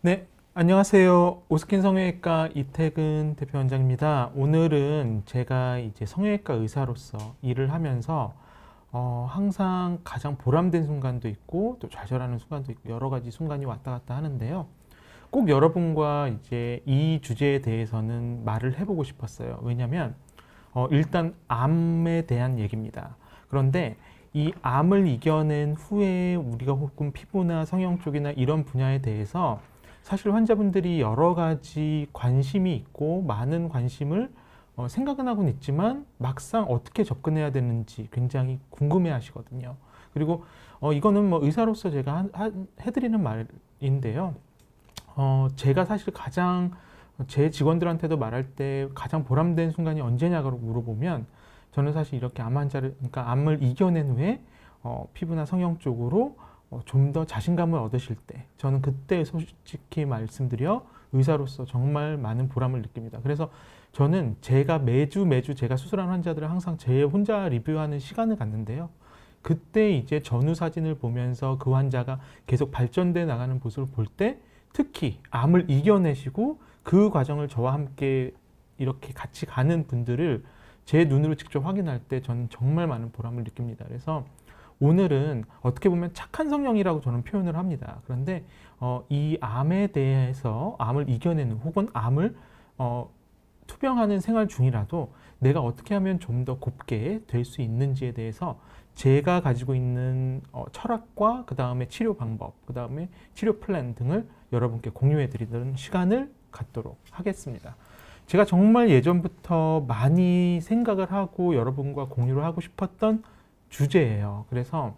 네, 안녕하세요. 오스킨 성형외과 이태근 대표 원장입니다. 오늘은 제가 이제 성형외과 의사로서 일을 하면서 항상 가장 보람된 순간도 있고 또 좌절하는 순간도 있고 여러 가지 순간이 왔다 갔다 하는데요. 꼭 여러분과 이제 이 주제에 대해서는 말을 해보고 싶었어요. 왜냐면 일단 암에 대한 얘기입니다. 그런데 이 암을 이겨낸 후에 우리가 혹은 피부나 성형 쪽이나 이런 분야에 대해서 사실 환자분들이 여러 가지 관심이 있고 많은 관심을 생각은 하고는 있지만 막상 어떻게 접근해야 되는지 굉장히 궁금해 하시거든요. 그리고 이거는 뭐 의사로서 제가 해드리는 말인데요. 제가 사실 가장 제 직원들한테도 말할 때 가장 보람된 순간이 언제냐고 물어보면 저는 사실 이렇게 암 환자를, 그러니까 암을 이겨낸 후에 피부나 성형 쪽으로 좀 더 자신감을 얻으실 때, 저는 그때 솔직히 말씀드려 의사로서 정말 많은 보람을 느낍니다. 그래서 저는 제가 매주 제가 수술한 환자들을 항상 제 혼자 리뷰하는 시간을 갖는데요. 그때 이제 전후 사진을 보면서 그 환자가 계속 발전돼 나가는 모습을 볼 때, 특히 암을 이겨내시고 그 과정을 저와 함께 이렇게 같이 가는 분들을 제 눈으로 직접 확인할 때 저는 정말 많은 보람을 느낍니다. 그래서 오늘은 어떻게 보면 착한 성형이라고 저는 표현을 합니다. 그런데 이 암에 대해서 암을 이겨내는 혹은 암을 투병하는 생활 중이라도 내가 어떻게 하면 좀 더 곱게 될 수 있는지에 대해서 제가 가지고 있는 철학과 그 다음에 치료 방법, 그 다음에 치료 플랜 등을 여러분께 공유해 드리는 시간을 갖도록 하겠습니다. 제가 정말 예전부터 많이 생각을 하고 여러분과 공유를 하고 싶었던 주제예요. 그래서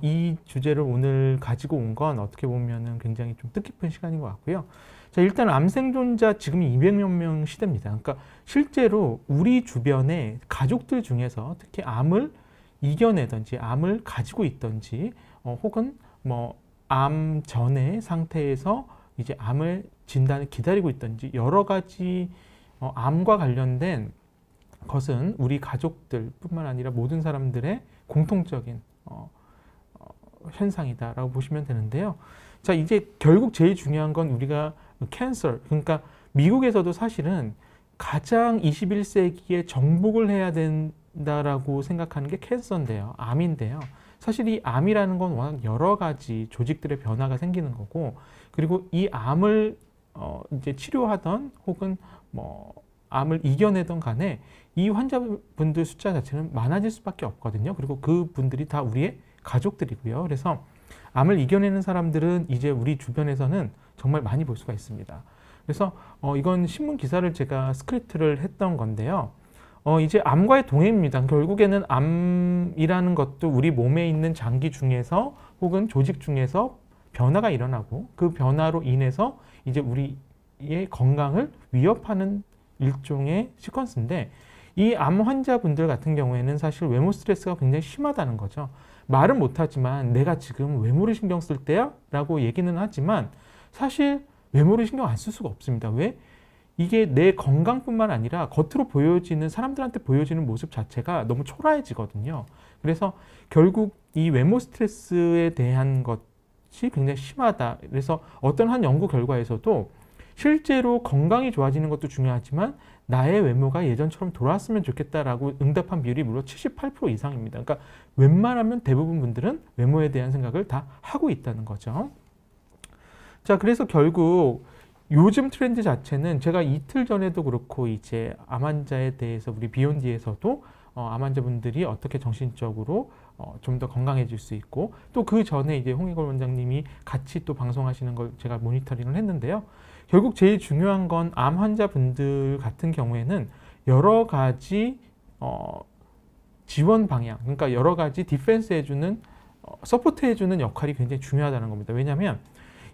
이 주제를 오늘 가지고 온 건 어떻게 보면은 굉장히 좀 뜻깊은 시간인 것 같고요. 자, 일단 암 생존자 지금 200여 명 시대입니다. 그러니까 실제로 우리 주변의 가족들 중에서 특히 암을 이겨내든지 암을 가지고 있든지 혹은 뭐 암 전의 상태에서 이제 암을 진단을 기다리고 있든지 여러 가지 암과 관련된 것은 우리 가족들뿐만 아니라 모든 사람들의 공통적인 현상이다라고 보시면 되는데요. 자, 이제 결국 제일 중요한 건 우리가 캔서, 그러니까 미국에서도 사실은 가장 21세기에 정복을 해야 된다라고 생각하는 게 캔서인데요. 암인데요. 사실 이 암이라는 건 워낙 여러 가지 조직들의 변화가 생기는 거고, 그리고 이 암을 이제 치료하던 혹은 뭐 암을 이겨내던 간에 이 환자분들 숫자 자체는 많아질 수밖에 없거든요. 그리고 그 분들이 다 우리의 가족들이고요. 그래서 암을 이겨내는 사람들은 이제 우리 주변에서는 정말 많이 볼 수가 있습니다. 그래서 이건 신문 기사를 제가 스크립트를 했던 건데요. 이제 암과의 동행입니다. 결국에는 암이라는 것도 우리 몸에 있는 장기 중에서 혹은 조직 중에서 변화가 일어나고 그 변화로 인해서 이제 우리의 건강을 위협하는 일종의 시퀀스인데, 이 암 환자분들 같은 경우에는 사실 외모 스트레스가 굉장히 심하다는 거죠. 말은 못하지만 내가 지금 외모를 신경 쓸 때야? 라고 얘기는 하지만 사실 외모를 신경 안 쓸 수가 없습니다. 왜? 이게 내 건강뿐만 아니라 겉으로 보여지는, 사람들한테 보여지는 모습 자체가 너무 초라해지거든요. 그래서 결국 이 외모 스트레스에 대한 것이 굉장히 심하다. 그래서 어떤 한 연구 결과에서도 실제로 건강이 좋아지는 것도 중요하지만 나의 외모가 예전처럼 돌아왔으면 좋겠다라고 응답한 비율이 무려 78% 이상입니다. 그러니까 웬만하면 대부분 분들은 외모에 대한 생각을 다 하고 있다는 거죠. 자, 그래서 결국 요즘 트렌드 자체는 제가 이틀 전에도 그렇고 이제 암 환자에 대해서 우리 비욘디에서도 암 환자분들이 어떻게 정신적으로 좀 더 건강해질 수 있고, 또 그 전에 이제 홍익걸 원장님이 같이 또 방송하시는 걸 제가 모니터링을 했는데요. 결국 제일 중요한 건 암 환자분들 같은 경우에는 여러 가지 지원 방향, 그러니까 여러 가지 디펜스 해주는, 서포트 해주는 역할이 굉장히 중요하다는 겁니다. 왜냐하면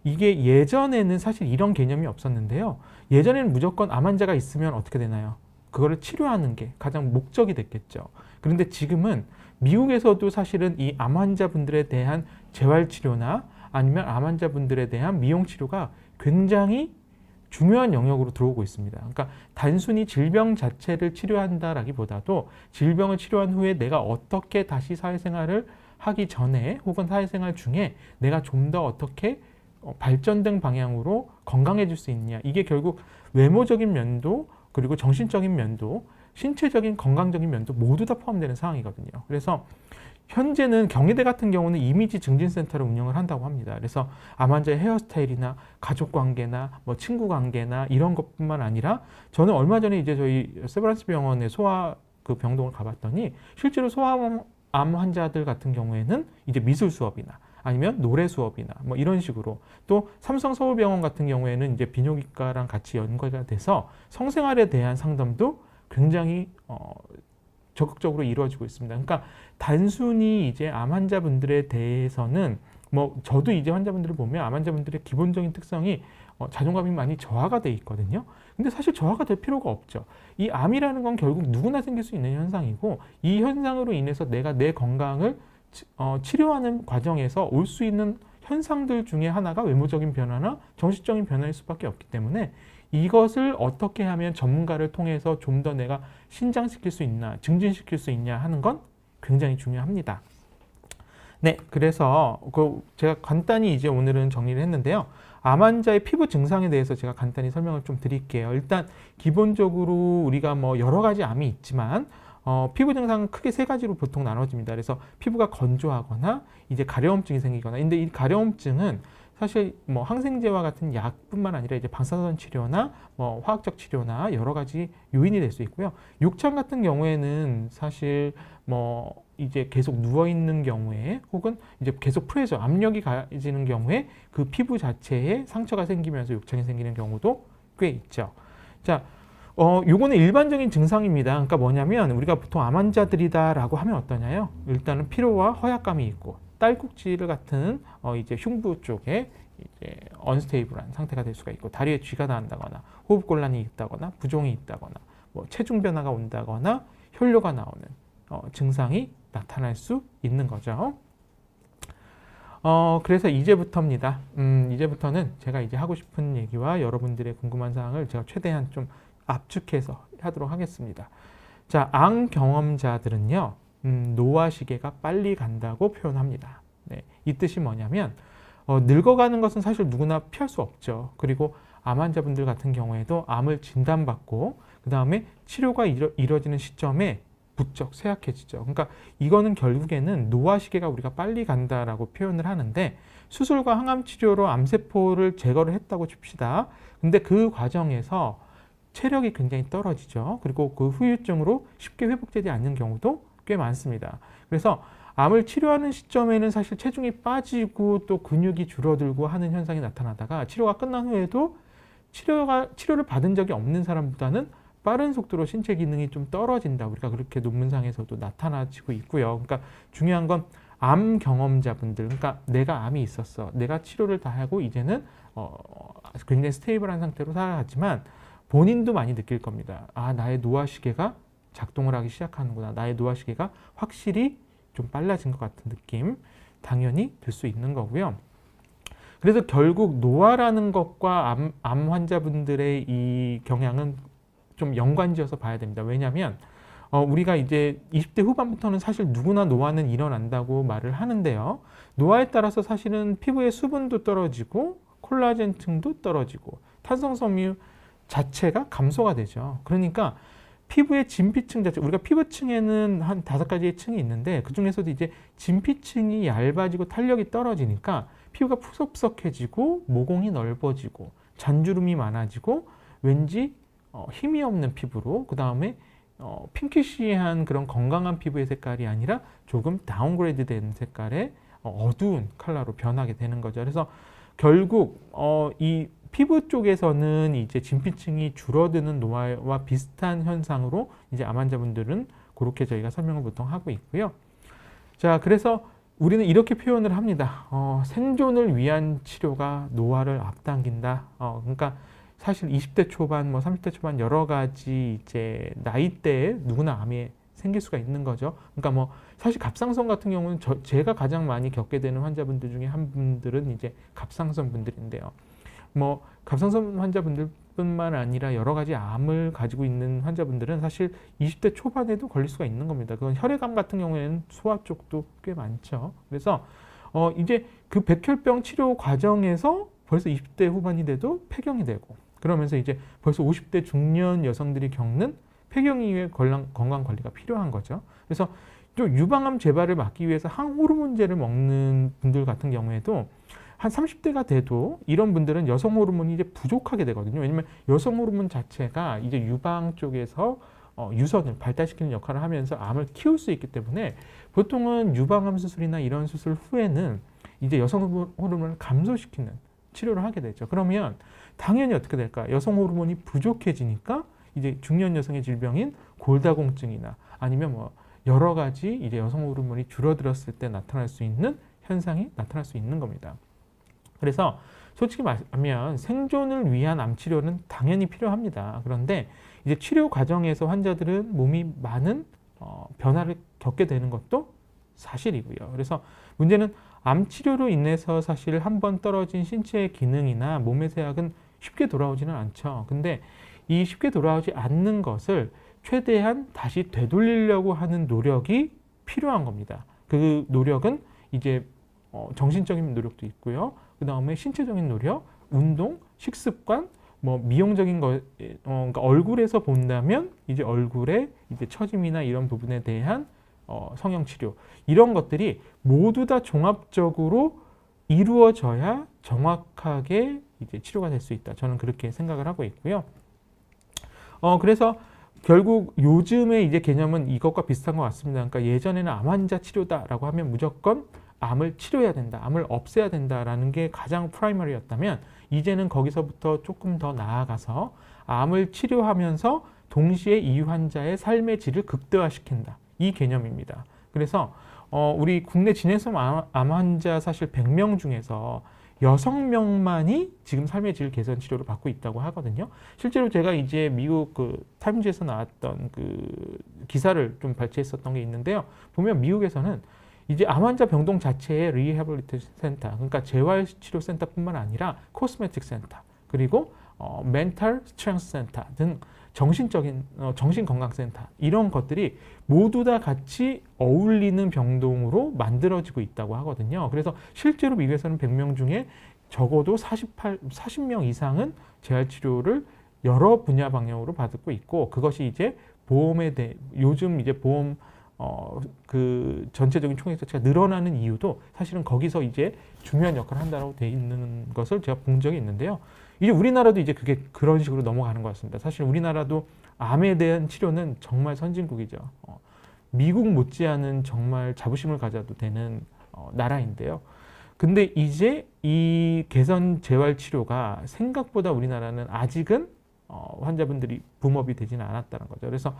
이게 예전에는 사실 이런 개념이 없었는데요. 예전에는 무조건 암 환자가 있으면 어떻게 되나요? 그거를 치료하는 게 가장 목적이 됐겠죠. 그런데 지금은 미국에서도 사실은 이 암 환자분들에 대한 재활치료나 아니면 암 환자분들에 대한 미용치료가 굉장히 중요한 영역으로 들어오고 있습니다. 그러니까 단순히 질병 자체를 치료한다라기보다도 질병을 치료한 후에 내가 어떻게 다시 사회생활을 하기 전에 혹은 사회생활 중에 내가 좀 더 어떻게 발전된 방향으로 건강해질 수 있냐. 이게 결국 외모적인 면도 그리고 정신적인 면도 신체적인 건강적인 면도 모두 다 포함되는 상황이거든요. 그래서 현재는 경희대 같은 경우는 이미지 증진센터를 운영을 한다고 합니다. 그래서 암 환자의 헤어스타일이나 가족 관계나 뭐 친구 관계나 이런 것뿐만 아니라 저는 얼마 전에 이제 저희 세브란스 병원의 소아 그 병동을 가봤더니 실제로 소아암 환자들 같은 경우에는 이제 미술 수업이나 아니면 노래 수업이나 뭐 이런 식으로 또 삼성 서울병원 같은 경우에는 이제 비뇨기과랑 같이 연계가 돼서 성생활에 대한 상담도 굉장히 적극적으로 이루어지고 있습니다. 그러니까 단순히 이제 암 환자분들에 대해서는 뭐 저도 이제 환자분들을 보면 암 환자분들의 기본적인 특성이 자존감이 많이 저하가 돼 있거든요. 근데 사실 저하가 될 필요가 없죠. 이 암이라는 건 결국 누구나 생길 수 있는 현상이고 이 현상으로 인해서 내가 내 건강을 치료하는 과정에서 올 수 있는 현상들 중에 하나가 외모적인 변화나 정신적인 변화일 수밖에 없기 때문에 이것을 어떻게 하면 전문가를 통해서 좀 더 내가 신장시킬 수 있나, 증진시킬 수 있냐 하는 건 굉장히 중요합니다. 네, 그래서 제가 간단히 이제 오늘은 정리를 했는데요. 암 환자의 피부 증상에 대해서 제가 간단히 설명을 좀 드릴게요. 일단 기본적으로 우리가 뭐 여러 가지 암이 있지만 피부 증상은 크게 세 가지로 보통 나눠집니다. 그래서 피부가 건조하거나 이제 가려움증이 생기거나, 근데 이 가려움증은 사실 뭐 항생제와 같은 약뿐만 아니라 이제 방사선 치료나 뭐 화학적 치료나 여러 가지 요인이 될 수 있고요. 욕창 같은 경우에는 사실 뭐 이제 계속 누워 있는 경우에 혹은 이제 계속 프레셔, 압력이 가해지는 경우에 그 피부 자체에 상처가 생기면서 욕창이 생기는 경우도 꽤 있죠. 자, 요거는 일반적인 증상입니다. 그러니까 뭐냐면 우리가 보통 암 환자들이다라고 하면 어떠냐요? 일단은 피로와 허약감이 있고 딸꾹질 같은 이제 흉부 쪽에 이제 언스테이블한 상태가 될 수가 있고 다리에 쥐가 난다거나 호흡곤란이 있다거나 부종이 있다거나 뭐 체중 변화가 온다거나 혈뇨가 나오는 증상이 나타날 수 있는 거죠. 그래서 이제부터입니다. 이제부터는 제가 이제 하고 싶은 얘기와 여러분들의 궁금한 사항을 제가 최대한 좀 압축해서 하도록 하겠습니다. 자, 암 경험자들은요, 노화 시계가 빨리 간다고 표현합니다. 네, 이 뜻이 뭐냐면 늙어가는 것은 사실 누구나 피할 수 없죠. 그리고 암 환자분들 같은 경우에도 암을 진단받고 그 다음에 치료가 이루어지는 시점에 부쩍 쇠약해지죠. 그러니까 이거는 결국에는 노화 시계가 우리가 빨리 간다라고 표현을 하는데 수술과 항암 치료로 암세포를 제거를 했다고 칩시다. 근데 그 과정에서 체력이 굉장히 떨어지죠. 그리고 그 후유증으로 쉽게 회복되지 않는 경우도 꽤 많습니다. 그래서 암을 치료하는 시점에는 사실 체중이 빠지고 또 근육이 줄어들고 하는 현상이 나타나다가 치료가 끝난 후에도 치료를 받은 적이 없는 사람보다는 빠른 속도로 신체 기능이 좀 떨어진다. 우리가 그렇게 논문상에서도 나타나지고 있고요. 그러니까 중요한 건 암 경험자분들, 그러니까 내가 암이 있었어. 내가 치료를 다 하고 이제는 굉장히 스테이블한 상태로 살아갔지만 본인도 많이 느낄 겁니다. 아, 나의 노화 시계가 작동을 하기 시작하는구나. 나의 노화 시계가 확실히 좀 빨라진 것 같은 느낌 당연히 들 수 있는 거고요. 그래서 결국 노화라는 것과 암 환자분들의 이 경향은 좀 연관지어서 봐야 됩니다. 왜냐하면 우리가 이제 20대 후반부터는 사실 누구나 노화는 일어난다고 말을 하는데요. 노화에 따라서 사실은 피부의 수분도 떨어지고 콜라겐층도 떨어지고 탄성섬유 자체가 감소가 되죠. 그러니까 피부의 진피층 자체, 우리가 피부층에는 한 5가지의 층이 있는데 그 중에서도 이제 진피층이 얇아지고 탄력이 떨어지니까 피부가 푸석푸석해지고 모공이 넓어지고 잔주름이 많아지고 왠지 힘이 없는 피부로, 그 다음에 핑키시한 그런 건강한 피부의 색깔이 아니라 조금 다운그레이드 된 색깔의 어두운 컬러로 변하게 되는 거죠. 그래서 결국 이 피부 쪽에서는 이제 진피층이 줄어드는 노화와 비슷한 현상으로 이제 암 환자분들은 그렇게 저희가 설명을 보통 하고 있고요. 자, 그래서 우리는 이렇게 표현을 합니다. 생존을 위한 치료가 노화를 앞당긴다. 그러니까 사실 20대 초반, 뭐 30대 초반 여러 가지 이제 나이대에 누구나 암이 생길 수가 있는 거죠. 그러니까 뭐 사실 갑상선 같은 경우는 제가 가장 많이 겪게 되는 환자분들 중에 한 분들은 이제 갑상선 분들인데요. 뭐 갑상선 환자분들뿐만 아니라 여러 가지 암을 가지고 있는 환자분들은 사실 20대 초반에도 걸릴 수가 있는 겁니다. 그건 혈액암 같은 경우에는 소아 쪽도 꽤 많죠. 그래서 이제 그 백혈병 치료 과정에서 벌써 20대 후반이 돼도 폐경이 되고 그러면서 이제 벌써 50대 중년 여성들이 겪는 폐경 이후의 건강 관리가 필요한 거죠. 그래서 또 유방암 재발을 막기 위해서 항호르몬제를 먹는 분들 같은 경우에도 한 30대가 돼도 이런 분들은 여성 호르몬이 이제 부족하게 되거든요. 왜냐면 여성 호르몬 자체가 이제 유방 쪽에서 유선을 발달시키는 역할을 하면서 암을 키울 수 있기 때문에 보통은 유방암 수술이나 이런 수술 후에는 이제 여성 호르몬을 감소시키는 치료를 하게 되죠. 그러면 당연히 어떻게 될까? 여성 호르몬이 부족해지니까 이제 중년 여성의 질병인 골다공증이나 아니면 뭐 여러 가지 이제 여성 호르몬이 줄어들었을 때 나타날 수 있는 현상이 나타날 수 있는 겁니다. 그래서 솔직히 말하면 생존을 위한 암 치료는 당연히 필요합니다. 그런데 이제 치료 과정에서 환자들은 몸이 많은 변화를 겪게 되는 것도 사실이고요. 그래서 문제는 암 치료로 인해서 사실 한번 떨어진 신체의 기능이나 몸의 세약은 쉽게 돌아오지는 않죠. 근데 이 쉽게 돌아오지 않는 것을 최대한 다시 되돌리려고 하는 노력이 필요한 겁니다. 그 노력은 이제 정신적인 노력도 있고요. 그 다음에 신체적인 노력, 운동, 식습관, 뭐 미용적인 거, 그러니까 얼굴에서 본다면 이제 얼굴의 이제 처짐이나 이런 부분에 대한 성형 치료 이런 것들이 모두 다 종합적으로 이루어져야 정확하게 이제 치료가 될 수 있다. 저는 그렇게 생각을 하고 있고요. 그래서 결국 요즘의 이제 개념은 이것과 비슷한 것 같습니다. 그러니까 예전에는 암 환자 치료다라고 하면 무조건 암을 치료해야 된다, 암을 없애야 된다라는 게 가장 프라이머리였다면 이제는 거기서부터 조금 더 나아가서 암을 치료하면서 동시에 이 환자의 삶의 질을 극대화시킨다. 이 개념입니다. 그래서 우리 국내 진행성 암 환자 사실 100명 중에서 6명만이 지금 삶의 질 개선 치료를 받고 있다고 하거든요. 실제로 제가 이제 미국 그 타임즈에서 나왔던 그 기사를 좀 발췌했었던 게 있는데요. 보면 미국에서는 이제 암 환자 병동 자체의 리해빌리테이션 센터, 그러니까 재활치료 센터뿐만 아니라 코스메틱 센터, 그리고 멘탈 스트렝스 센터 등 정신적인 정신건강센터 이런 것들이 모두 다 같이 어울리는 병동으로 만들어지고 있다고 하거든요. 그래서 실제로 미국에서는 100명 중에 적어도 40명 이상은 재활치료를 여러 분야 방향으로 받고 있고 그것이 이제 보험에 대해 요즘 이제 보험 그 전체적인 총액 자체가 늘어나는 이유도 사실은 거기서 이제 중요한 역할을 한다고 돼 있는 것을 제가 본 적이 있는데요. 이제 우리나라도 이제 그게 그런 식으로 넘어가는 것 같습니다. 사실 우리나라도 암에 대한 치료는 정말 선진국이죠. 미국 못지않은 정말 자부심을 가져도 되는 나라인데요. 근데 이제 이 개선 재활 치료가 생각보다 우리나라는 아직은 환자분들이 붐업이 되지는 않았다는 거죠. 그래서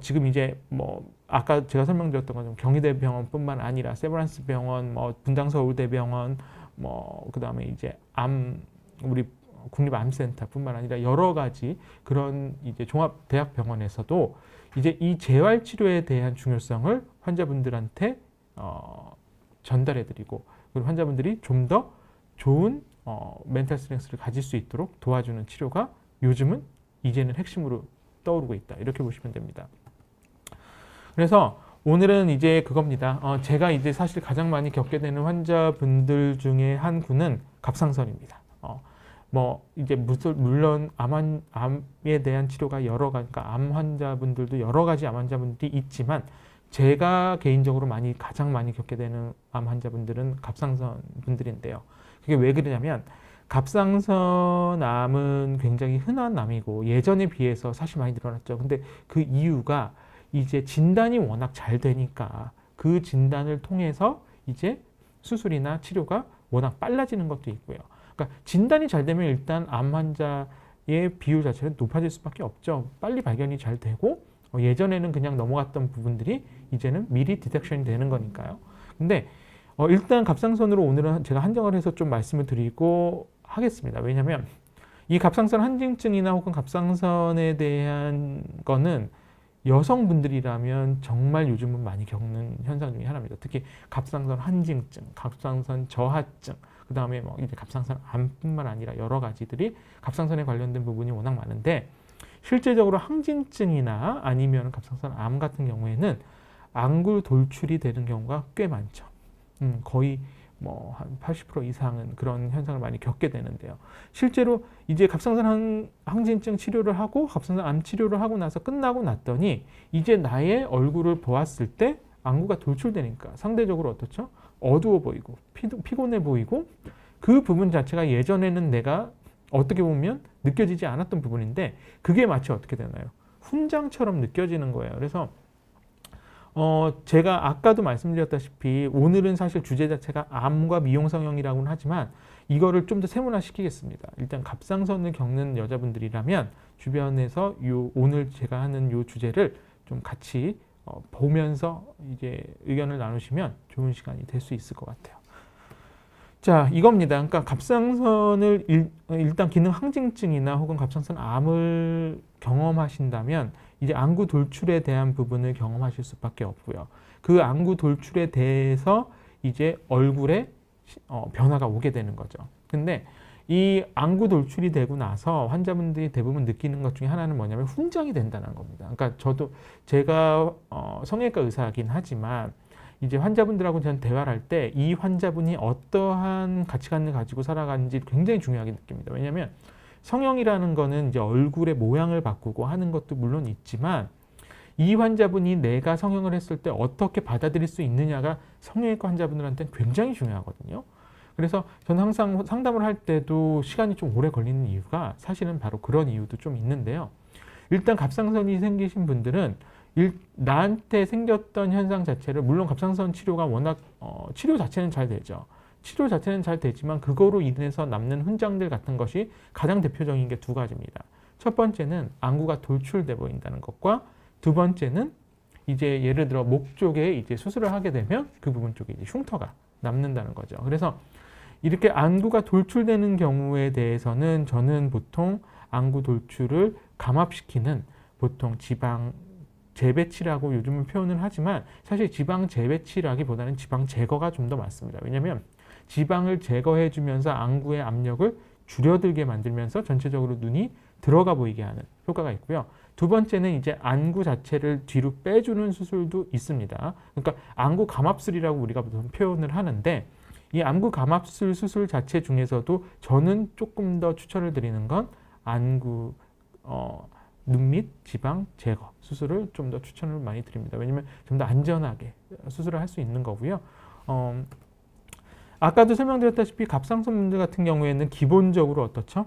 지금 이제 뭐 아까 제가 설명드렸던 것처럼 경희대 병원뿐만 아니라 세브란스 병원, 뭐 분당 서울대병원, 뭐 그다음에 이제 우리 국립암센터뿐만 아니라 여러 가지 그런 이제 종합 대학 병원에서도 이제 이 재활 치료에 대한 중요성을 환자분들한테 전달해드리고 그리고 환자분들이 좀 더 좋은 멘탈 스트렝스를 가질 수 있도록 도와주는 치료가 요즘은 이제는 핵심으로 떠오르고 있다. 이렇게 보시면 됩니다. 그래서 오늘은 이제 그겁니다. 제가 이제 사실 가장 많이 겪게 되는 환자분들 중에 한 군은 갑상선입니다. 뭐 이제 물론 암에 대한 치료가 여러 가지, 그러니까 암 환자분들도 여러 가지 암 환자분들이 있지만 제가 개인적으로 가장 많이 겪게 되는 암 환자분들은 갑상선 분들인데요. 그게 왜 그러냐면 갑상선 암은 굉장히 흔한 암이고 예전에 비해서 사실 많이 늘어났죠. 근데 그 이유가 이제 진단이 워낙 잘 되니까 그 진단을 통해서 이제 수술이나 치료가 워낙 빨라지는 것도 있고요. 그러니까 진단이 잘 되면 일단 암 환자의 비율 자체는 높아질 수밖에 없죠. 빨리 발견이 잘 되고 예전에는 그냥 넘어갔던 부분들이 이제는 미리 디텍션이 되는 거니까요. 근데 일단 갑상선으로 오늘은 제가 한정을 해서 좀 말씀을 드리고 하겠습니다. 왜냐하면 이 갑상선 한증증이나 혹은 갑상선에 대한 거는 여성분들이라면 정말 요즘은 많이 겪는 현상 중에 하나입니다. 특히 갑상선 한증증, 갑상선 저하증, 그 다음에 뭐 이제 갑상선 암뿐만 아니라 여러 가지들이 갑상선에 관련된 부분이 워낙 많은데 실제적으로 항진증이나 아니면 갑상선 암 같은 경우에는 안구 돌출이 되는 경우가 꽤 많죠. 거의 뭐 한 80% 이상은 그런 현상을 많이 겪게 되는데요. 실제로 이제 갑상선 항진증 치료를 하고 갑상선 암 치료를 하고 나서 끝나고 났더니 이제 나의 얼굴을 보았을 때 안구가 돌출되니까 상대적으로 어떻죠? 어두워 보이고 피곤해 보이고 그 부분 자체가 예전에는 내가 어떻게 보면 느껴지지 않았던 부분인데 그게 마치 어떻게 되나요? 훈장처럼 느껴지는 거예요. 그래서 제가 아까도 말씀드렸다시피 오늘은 사실 주제 자체가 암과 미용 성형이라고는 하지만 이거를 좀 더 세분화시키겠습니다. 일단 갑상선을 겪는 여자분들이라면 주변에서 오늘 제가 하는 요 주제를 좀 같이 보면서 이제 의견을 나누시면 좋은 시간이 될 수 있을 것 같아요. 자, 이겁니다. 그러니까 갑상선을 일단 기능 항진증이나 혹은 갑상선 암을 경험하신다면 이제 안구 돌출에 대한 부분을 경험하실 수밖에 없고요. 그 안구 돌출에 대해서 이제 얼굴에 변화가 오게 되는 거죠. 근데 이 안구 돌출이 되고 나서 환자분들이 대부분 느끼는 것 중에 하나는 뭐냐면 훈장이 된다는 겁니다. 그러니까 제가 성형외과 의사이긴 하지만 이제 환자분들하고 저는 대화를 할 때 이 환자분이 어떠한 가치관을 가지고 살아가는지 굉장히 중요하게 느낍니다. 왜냐하면 성형이라는 거는 이제 얼굴의 모양을 바꾸고 하는 것도 물론 있지만 이 환자분이 내가 성형을 했을 때 어떻게 받아들일 수 있느냐가 성형외과 환자분들한테는 굉장히 중요하거든요. 그래서 저는 항상 상담을 할 때도 시간이 좀 오래 걸리는 이유가 사실은 바로 그런 이유도 좀 있는데요. 일단 갑상선이 생기신 분들은 나한테 생겼던 현상 자체를 물론 갑상선 치료가 워낙 치료 자체는 잘 되죠. 치료 자체는 잘 되지만 그거로 인해서 남는 훈장들 같은 것이 가장 대표적인 게 두 가지입니다. 첫 번째는 안구가 돌출돼 보인다는 것과 두 번째는 이제 예를 들어 목 쪽에 이제 수술을 하게 되면 그 부분 쪽에 이제 흉터가 남는다는 거죠. 그래서 이렇게 안구가 돌출되는 경우에 대해서는 저는 보통 안구 돌출을 감압시키는 보통 지방 재배치라고 요즘은 표현을 하지만 사실 지방 재배치라기보다는 지방 제거가 좀 더 맞습니다. 왜냐하면 지방을 제거해 주면서 안구의 압력을 줄여들게 만들면서 전체적으로 눈이 들어가 보이게 하는 효과가 있고요. 두 번째는 이제 안구 자체를 뒤로 빼주는 수술도 있습니다. 그러니까 안구 감압술이라고 우리가 보통 표현을 하는데 이 안구 감압술 수술 자체 중에서도 저는 조금 더 추천을 드리는 건 안구 눈 밑 지방 제거 수술을 좀 더 추천을 많이 드립니다. 왜냐하면 좀 더 안전하게 수술을 할 수 있는 거고요. 아까도 설명드렸다시피 갑상선 분들 같은 경우에는 기본적으로 어떻죠?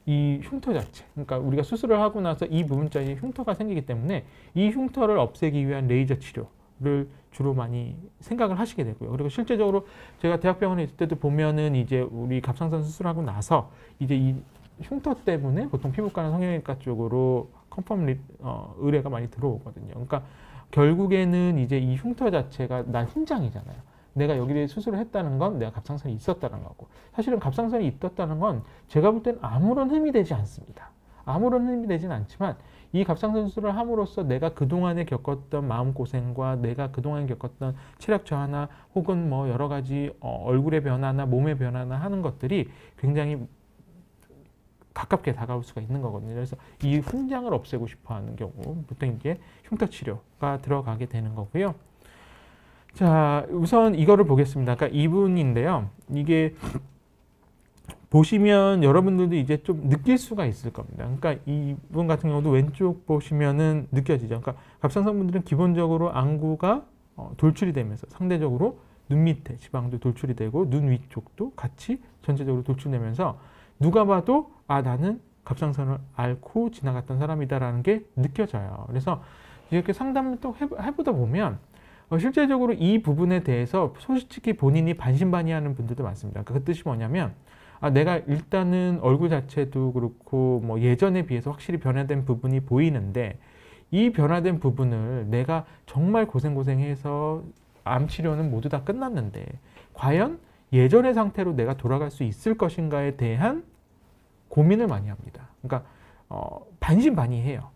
이 흉터 자체, 그러니까 우리가 수술을 하고 나서 이 부분짜리 흉터가 생기기 때문에 이 흉터를 없애기 위한 레이저 치료를 주로 많이 생각을 하시게 되고요. 그리고 실제적으로 제가 대학병원에 있을 때도 보면은 이제 우리 갑상선 수술하고 나서 이제 이 흉터 때문에 보통 피부과나 성형외과 쪽으로 컨펌 의뢰가 많이 들어오거든요. 그러니까 결국에는 이제 이 흉터 자체가 난 훈장이잖아요. 내가 여기에 수술을 했다는 건 내가 갑상선이 있었다는 거고 사실은 갑상선이 있었다는 건 제가 볼 때는 아무런 흠이 되지 않습니다. 아무런 흠이 되진 않지만 이 갑상선 수술을 함으로써 내가 그동안에 겪었던 마음고생과 내가 그동안에 겪었던 체력 저하나 혹은 뭐 여러 가지 얼굴의 변화나 몸의 변화나 하는 것들이 굉장히 가깝게 다가올 수가 있는 거거든요. 그래서 이 훈장을 없애고 싶어 하는 경우 보통 이제 흉터 치료가 들어가게 되는 거고요. 자, 우선 이거를 보겠습니다. 그러니까 이분인데요. 이게 보시면 여러분들도 이제 좀 느낄 수가 있을 겁니다. 그러니까 이분 같은 경우도 왼쪽 보시면은 느껴지죠. 그러니까 갑상선 분들은 기본적으로 안구가 돌출이 되면서 상대적으로 눈 밑에 지방도 돌출이 되고 눈 위쪽도 같이 전체적으로 돌출되면서 누가 봐도 아 나는 갑상선을 앓고 지나갔던 사람이다라는 게 느껴져요. 그래서 이렇게 상담을 또 해보다 보면 실제적으로 이 부분에 대해서 솔직히 본인이 반신반의하는 분들도 많습니다. 그 뜻이 뭐냐면 내가 일단은 얼굴 자체도 그렇고 뭐 예전에 비해서 확실히 변화된 부분이 보이는데 이 변화된 부분을 내가 정말 고생해서 암 치료는 모두 다 끝났는데 과연 예전의 상태로 내가 돌아갈 수 있을 것인가에 대한 고민을 많이 합니다. 그러니까 반신반의해요.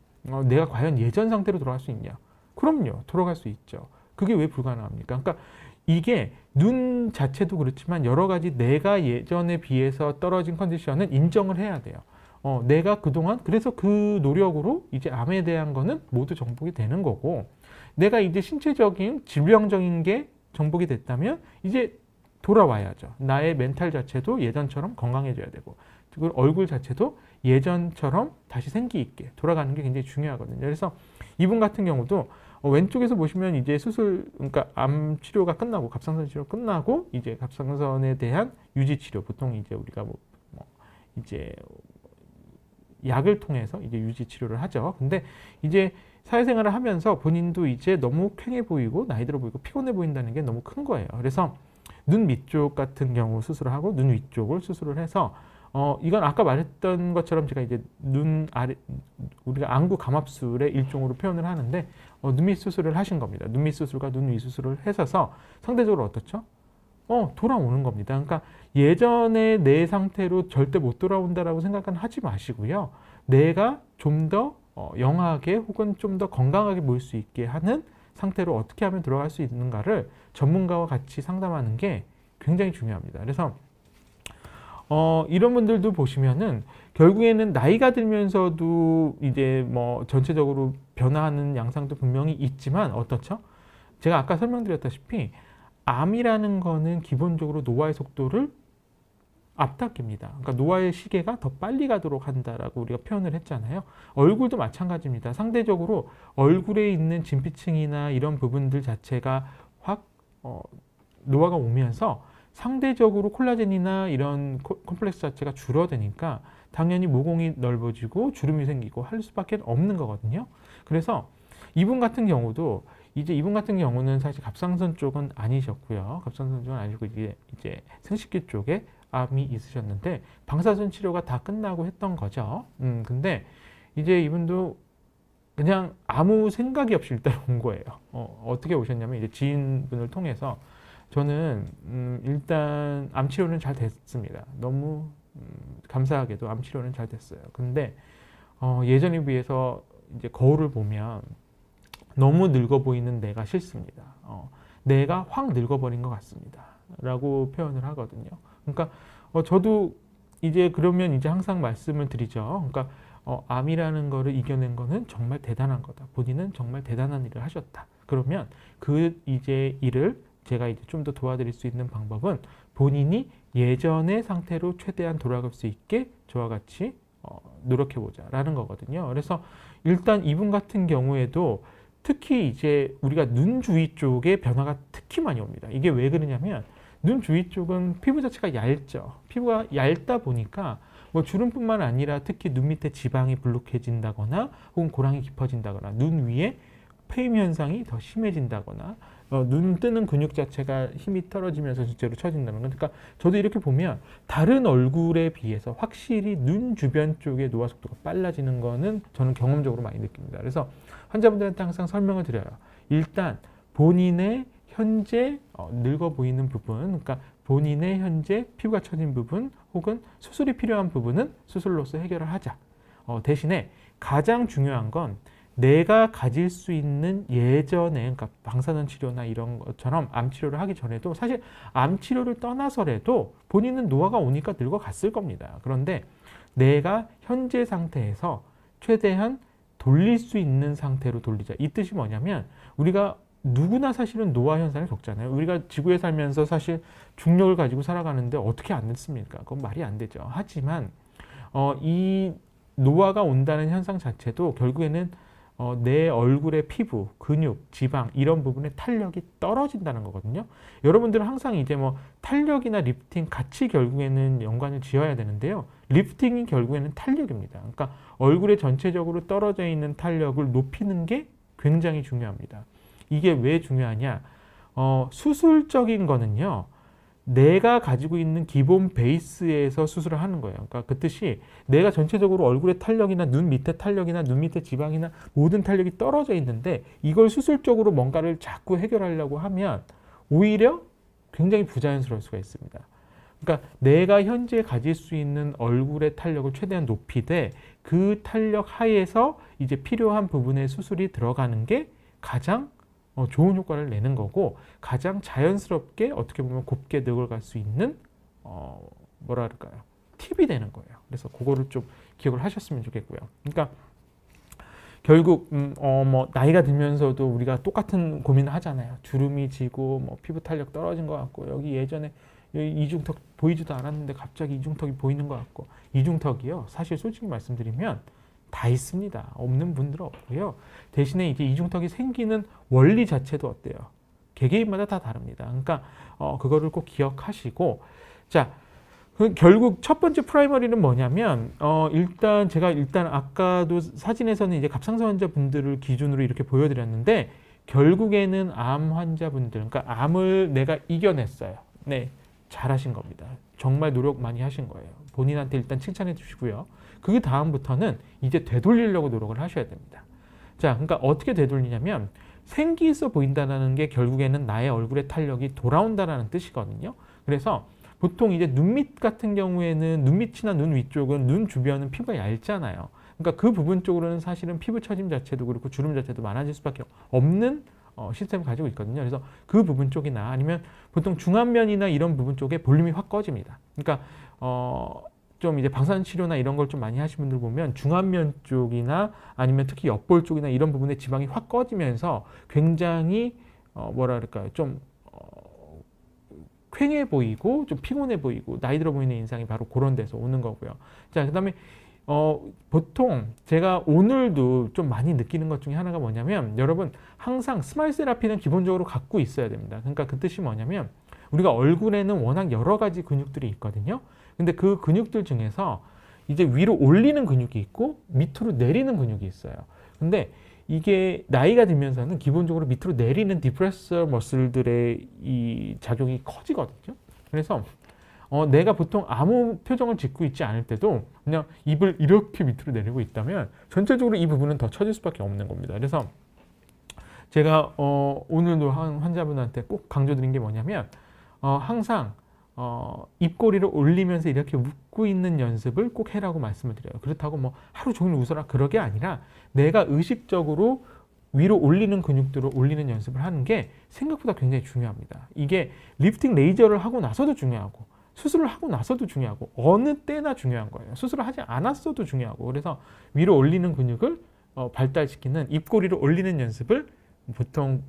내가 과연 예전 상태로 돌아갈 수 있냐? 그럼요. 돌아갈 수 있죠. 그게 왜 불가능합니까? 그러니까 이게 눈 자체도 그렇지만 여러 가지 내가 예전에 비해서 떨어진 컨디션은 인정을 해야 돼요. 내가 그동안 그래서 그 노력으로 이제 암에 대한 거는 모두 정복이 되는 거고 내가 이제 신체적인 질병적인 게 정복이 됐다면 이제 돌아와야죠. 나의 멘탈 자체도 예전처럼 건강해져야 되고, 그리고 얼굴 자체도 예전처럼 다시 생기 있게 돌아가는 게 굉장히 중요하거든요. 그래서 이분 같은 경우도 왼쪽에서 보시면 이제 수술, 그러니까 암 치료가 끝나고 갑상선 치료 끝나고 이제 갑상선에 대한 유지 치료, 보통 이제 우리가 이제 약을 통해서 이제 유지 치료를 하죠. 근데 이제 사회생활을 하면서 본인도 이제 너무 퀭해 보이고 나이 들어 보이고 피곤해 보인다는 게 너무 큰 거예요. 그래서 눈 밑쪽 같은 경우 수술을 하고 눈 위쪽을 수술을 해서 이건 아까 말했던 것처럼 제가 이제 눈 아래, 우리가 안구 감압술의 일종으로 표현을 하는데 눈밑 수술을 하신 겁니다. 눈밑 수술과 눈 위 수술을 해서 상대적으로 어떻죠? 돌아오는 겁니다. 그러니까 예전에 내 상태로 절대 못 돌아온다라고 생각은 하지 마시고요. 내가 좀 더 영하게 혹은 좀 더 건강하게 보일 수 있게 하는 상태로 어떻게 하면 들어갈 수 있는가를 전문가와 같이 상담하는 게 굉장히 중요합니다. 그래서 이런 분들도 보시면은 결국에는 나이가 들면서도 이제 뭐 전체적으로 변화하는 양상도 분명히 있지만 어떻죠? 제가 아까 설명드렸다시피 암이라는 거는 기본적으로 노화의 속도를 앞당깁니다. 그러니까 노화의 시계가 더 빨리 가도록 한다라고 우리가 표현을 했잖아요. 얼굴도 마찬가지입니다. 상대적으로 얼굴에 있는 진피층이나 이런 부분들 자체가 확 노화가 오면서 상대적으로 콜라겐이나 이런 콤플렉스 자체가 줄어드니까 당연히 모공이 넓어지고 주름이 생기고 할 수밖에 없는 거거든요. 그래서 이분 같은 경우도 이분 같은 경우는 사실 갑상선 쪽은 아니셨고요. 갑상선 쪽은 아니고 이제 생식기 쪽에 암이 있으셨는데 방사선 치료가 다 끝나고 했던 거죠. 근데 이제 이분도 그냥 아무 생각이 없이 일단 온 거예요. 어떻게 오셨냐면 이제 지인분을 통해서 저는 일단 암 치료는 잘 됐습니다. 너무 감사하게도 암 치료는 잘 됐어요. 근데 예전에 비해서 이제 거울을 보면 너무 늙어 보이는 내가 싫습니다. 내가 확 늙어버린 것 같습니다. 라고 표현을 하거든요. 그러니까 저도 이제 그러면 이제 항상 말씀을 드리죠. 그러니까 암이라는 거를 이겨낸 거는 정말 대단한 거다. 본인은 정말 대단한 일을 하셨다. 그러면 그 이제 일을 제가 이제 좀 더 도와드릴 수 있는 방법은 본인이 예전의 상태로 최대한 돌아갈 수 있게 저와 같이 노력해보자 라는 거거든요. 그래서 일단 이분 같은 경우에도 특히 이제 우리가 눈 주위 쪽에 변화가 특히 많이 옵니다. 이게 왜 그러냐면 눈 주위 쪽은 피부 자체가 얇죠. 피부가 얇다 보니까 뭐 주름뿐만 아니라 특히 눈 밑에 지방이 불룩해진다거나 혹은 고랑이 깊어진다거나 눈 위에 페임 현상이 더 심해진다거나 눈 뜨는 근육 자체가 힘이 떨어지면서 실제로 처진다는 건, 그러니까 저도 이렇게 보면 다른 얼굴에 비해서 확실히 눈 주변 쪽의 노화 속도가 빨라지는 거는 저는 경험적으로 많이 느낍니다. 그래서 환자분들한테 항상 설명을 드려요. 일단 본인의 현재 늙어 보이는 부분, 그러니까 본인의 현재 피부가 처진 부분 혹은 수술이 필요한 부분은 수술로서 해결을 하자. 대신에 가장 중요한 건 내가 가질 수 있는 예전에, 그러니까 방사선 치료나 이런 것처럼 암 치료를 하기 전에도 사실 암 치료를 떠나서라도 본인은 노화가 오니까 늙어갔을 겁니다. 그런데 내가 현재 상태에서 최대한 돌릴 수 있는 상태로 돌리자. 이 뜻이 뭐냐면 우리가 누구나 사실은 노화 현상을 겪잖아요. 우리가 지구에 살면서 사실 중력을 가지고 살아가는데 어떻게 안 늙습니까? 그건 말이 안 되죠. 하지만 이 노화가 온다는 현상 자체도 결국에는 내 얼굴의 피부, 근육, 지방 이런 부분에 탄력이 떨어진다는 거거든요. 여러분들은 항상 이제 뭐 탄력이나 리프팅 같이 결국에는 연관을 지어야 되는데요. 리프팅이 결국에는 탄력입니다. 그러니까 얼굴에 전체적으로 떨어져 있는 탄력을 높이는 게 굉장히 중요합니다. 이게 왜 중요하냐? 수술적인 거는요. 내가 가지고 있는 기본 베이스에서 수술을 하는 거예요. 그러니까 그 뜻이 내가 전체적으로 얼굴의 탄력이나 눈 밑에 탄력이나 눈 밑에 지방이나 모든 탄력이 떨어져 있는데 이걸 수술적으로 뭔가를 자꾸 해결하려고 하면 오히려 굉장히 부자연스러울 수가 있습니다. 그러니까 내가 현재 가질 수 있는 얼굴의 탄력을 최대한 높이되 그 탄력 하에서 이제 필요한 부분의 수술이 들어가는 게 가장 좋은 효과를 내는 거고 가장 자연스럽게 어떻게 보면 곱게 늙어갈 수 있는 뭐랄까요? 팁이 되는 거예요. 그래서 그거를 좀 기억을 하셨으면 좋겠고요. 그러니까 결국 뭐 나이가 들면서도 우리가 똑같은 고민을 하잖아요. 주름이 지고 뭐 피부 탄력 떨어진 것 같고 여기 예전에 이중턱 보이지도 않았는데 갑자기 이중턱이 보이는 것 같고, 이중턱이요, 사실 솔직히 말씀드리면 다 있습니다. 없는 분들은 없고요. 대신에 이제 이중턱이 생기는 원리 자체도 어때요? 개개인마다 다 다릅니다. 그러니까 그거를 꼭 기억하시고, 자, 결국 첫 번째 프라이머리는 뭐냐면, 일단 아까도 사진에서는 이제 갑상선 환자분들을 기준으로 이렇게 보여드렸는데, 결국에는 암 환자분들, 그러니까 암을 내가 이겨냈어요. 네, 잘하신 겁니다. 정말 노력 많이 하신 거예요. 본인한테 일단 칭찬해 주시고요. 그 다음부터는 이제 되돌리려고 노력을 하셔야 됩니다. 자, 그러니까 어떻게 되돌리냐면, 생기 있어 보인다는 게 결국에는 나의 얼굴의 탄력이 돌아온다는 뜻이거든요. 그래서 보통 이제 눈밑 같은 경우에는 눈밑이나 눈 위쪽은 눈 주변은 피부가 얇잖아요. 그러니까 그 부분 쪽으로는 사실은 피부 처짐 자체도 그렇고 주름 자체도 많아질 수밖에 없는 시스템을 가지고 있거든요. 그래서 그 부분 쪽이나 아니면 보통 중안면이나 이런 부분 쪽에 볼륨이 확 꺼집니다. 그러니까 좀 이제 방사선 치료나 이런 걸 좀 많이 하신 분들 보면 중안면 쪽이나 아니면 특히 옆볼 쪽이나 이런 부분에 지방이 확 꺼지면서 굉장히 뭐라 그럴까요? 좀 퀭해 보이고 좀 피곤해 보이고 나이 들어 보이는 인상이 바로 그런 데서 오는 거고요. 자, 그다음에 보통 제가 오늘도 좀 많이 느끼는 것 중에 하나가 뭐냐면, 여러분 항상 스마일 세라피는 기본적으로 갖고 있어야 됩니다. 그러니까 그 뜻이 뭐냐면, 우리가 얼굴에는 워낙 여러 가지 근육들이 있거든요. 근데 그 근육들 중에서 이제 위로 올리는 근육이 있고 밑으로 내리는 근육이 있어요. 근데 이게 나이가 들면서는 기본적으로 밑으로 내리는 디프레서 머슬들의 이 작용이 커지거든요. 그래서 내가 보통 아무 표정을 짓고 있지 않을 때도 그냥 입을 이렇게 밑으로 내리고 있다면 전체적으로 이 부분은 더 처질 수밖에 없는 겁니다. 그래서 제가 오늘도 한 환자분한테 꼭 강조드린 게 뭐냐면, 항상 입꼬리를 올리면서 이렇게 웃고 있는 연습을 꼭 해라고 말씀을 드려요. 그렇다고 뭐 하루 종일 웃어라 그런 게 아니라, 내가 의식적으로 위로 올리는 근육들을 올리는 연습을 하는 게 생각보다 굉장히 중요합니다. 이게 리프팅 레이저를 하고 나서도 중요하고 수술을 하고 나서도 중요하고 어느 때나 중요한 거예요. 수술을 하지 않았어도 중요하고. 그래서 위로 올리는 근육을 발달시키는 입꼬리를 올리는 연습을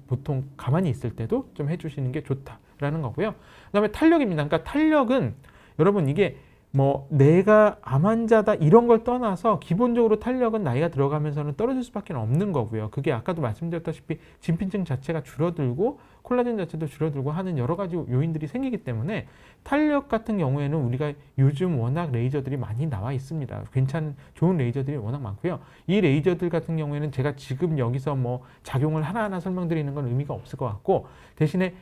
보통 가만히 있을 때도 좀 해주시는 게 좋다라는 거고요. 그다음에 탄력입니다. 그러니까 탄력은 여러분 이게 뭐 내가 암 환자다 이런 걸 떠나서 기본적으로 탄력은 나이가 들어가면서는 떨어질 수밖에 없는 거고요. 그게 아까도 말씀드렸다시피 진피층 자체가 줄어들고 콜라겐 자체도 줄어들고 하는 여러 가지 요인들이 생기기 때문에 탄력 같은 경우에는 우리가 요즘 워낙 레이저들이 많이 나와 있습니다. 괜찮은 좋은 레이저들이 워낙 많고요. 이 레이저들 같은 경우에는 제가 지금 여기서 뭐 작용을 하나하나 설명드리는 건 의미가 없을 것 같고, 대신에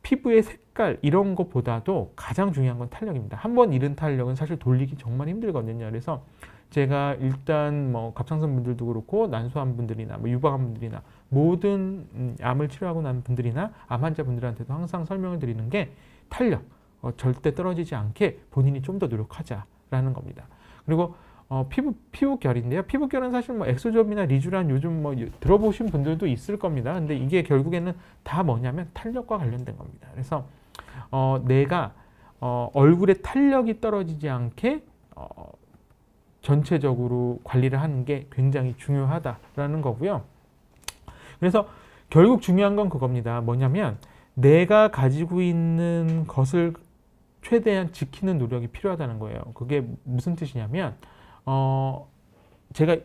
피부의 색깔 이런 것보다도 가장 중요한 건 탄력입니다. 한번 잃은 탄력은 사실 돌리기 정말 힘들거든요. 그래서 제가 일단 뭐 갑상선 분들도 그렇고 난소암 분들이나 뭐 유방암 분들이나 모든 암을 치료하고 난 분들이나 암 환자분들한테도 항상 설명을 드리는 게 탄력, 절대 떨어지지 않게 본인이 좀 더 노력하자라는 겁니다. 그리고 피부결인데요. 피부결은 사실 뭐 엑소점이나 리쥬란 요즘 뭐 들어보신 분들도 있을 겁니다. 근데 이게 결국에는 다 뭐냐면 탄력과 관련된 겁니다. 그래서 내가 얼굴에 탄력이 떨어지지 않게 전체적으로 관리를 하는 게 굉장히 중요하다라는 거고요. 그래서 결국 중요한 건 그겁니다. 뭐냐면 내가 가지고 있는 것을 최대한 지키는 노력이 필요하다는 거예요. 그게 무슨 뜻이냐면 제가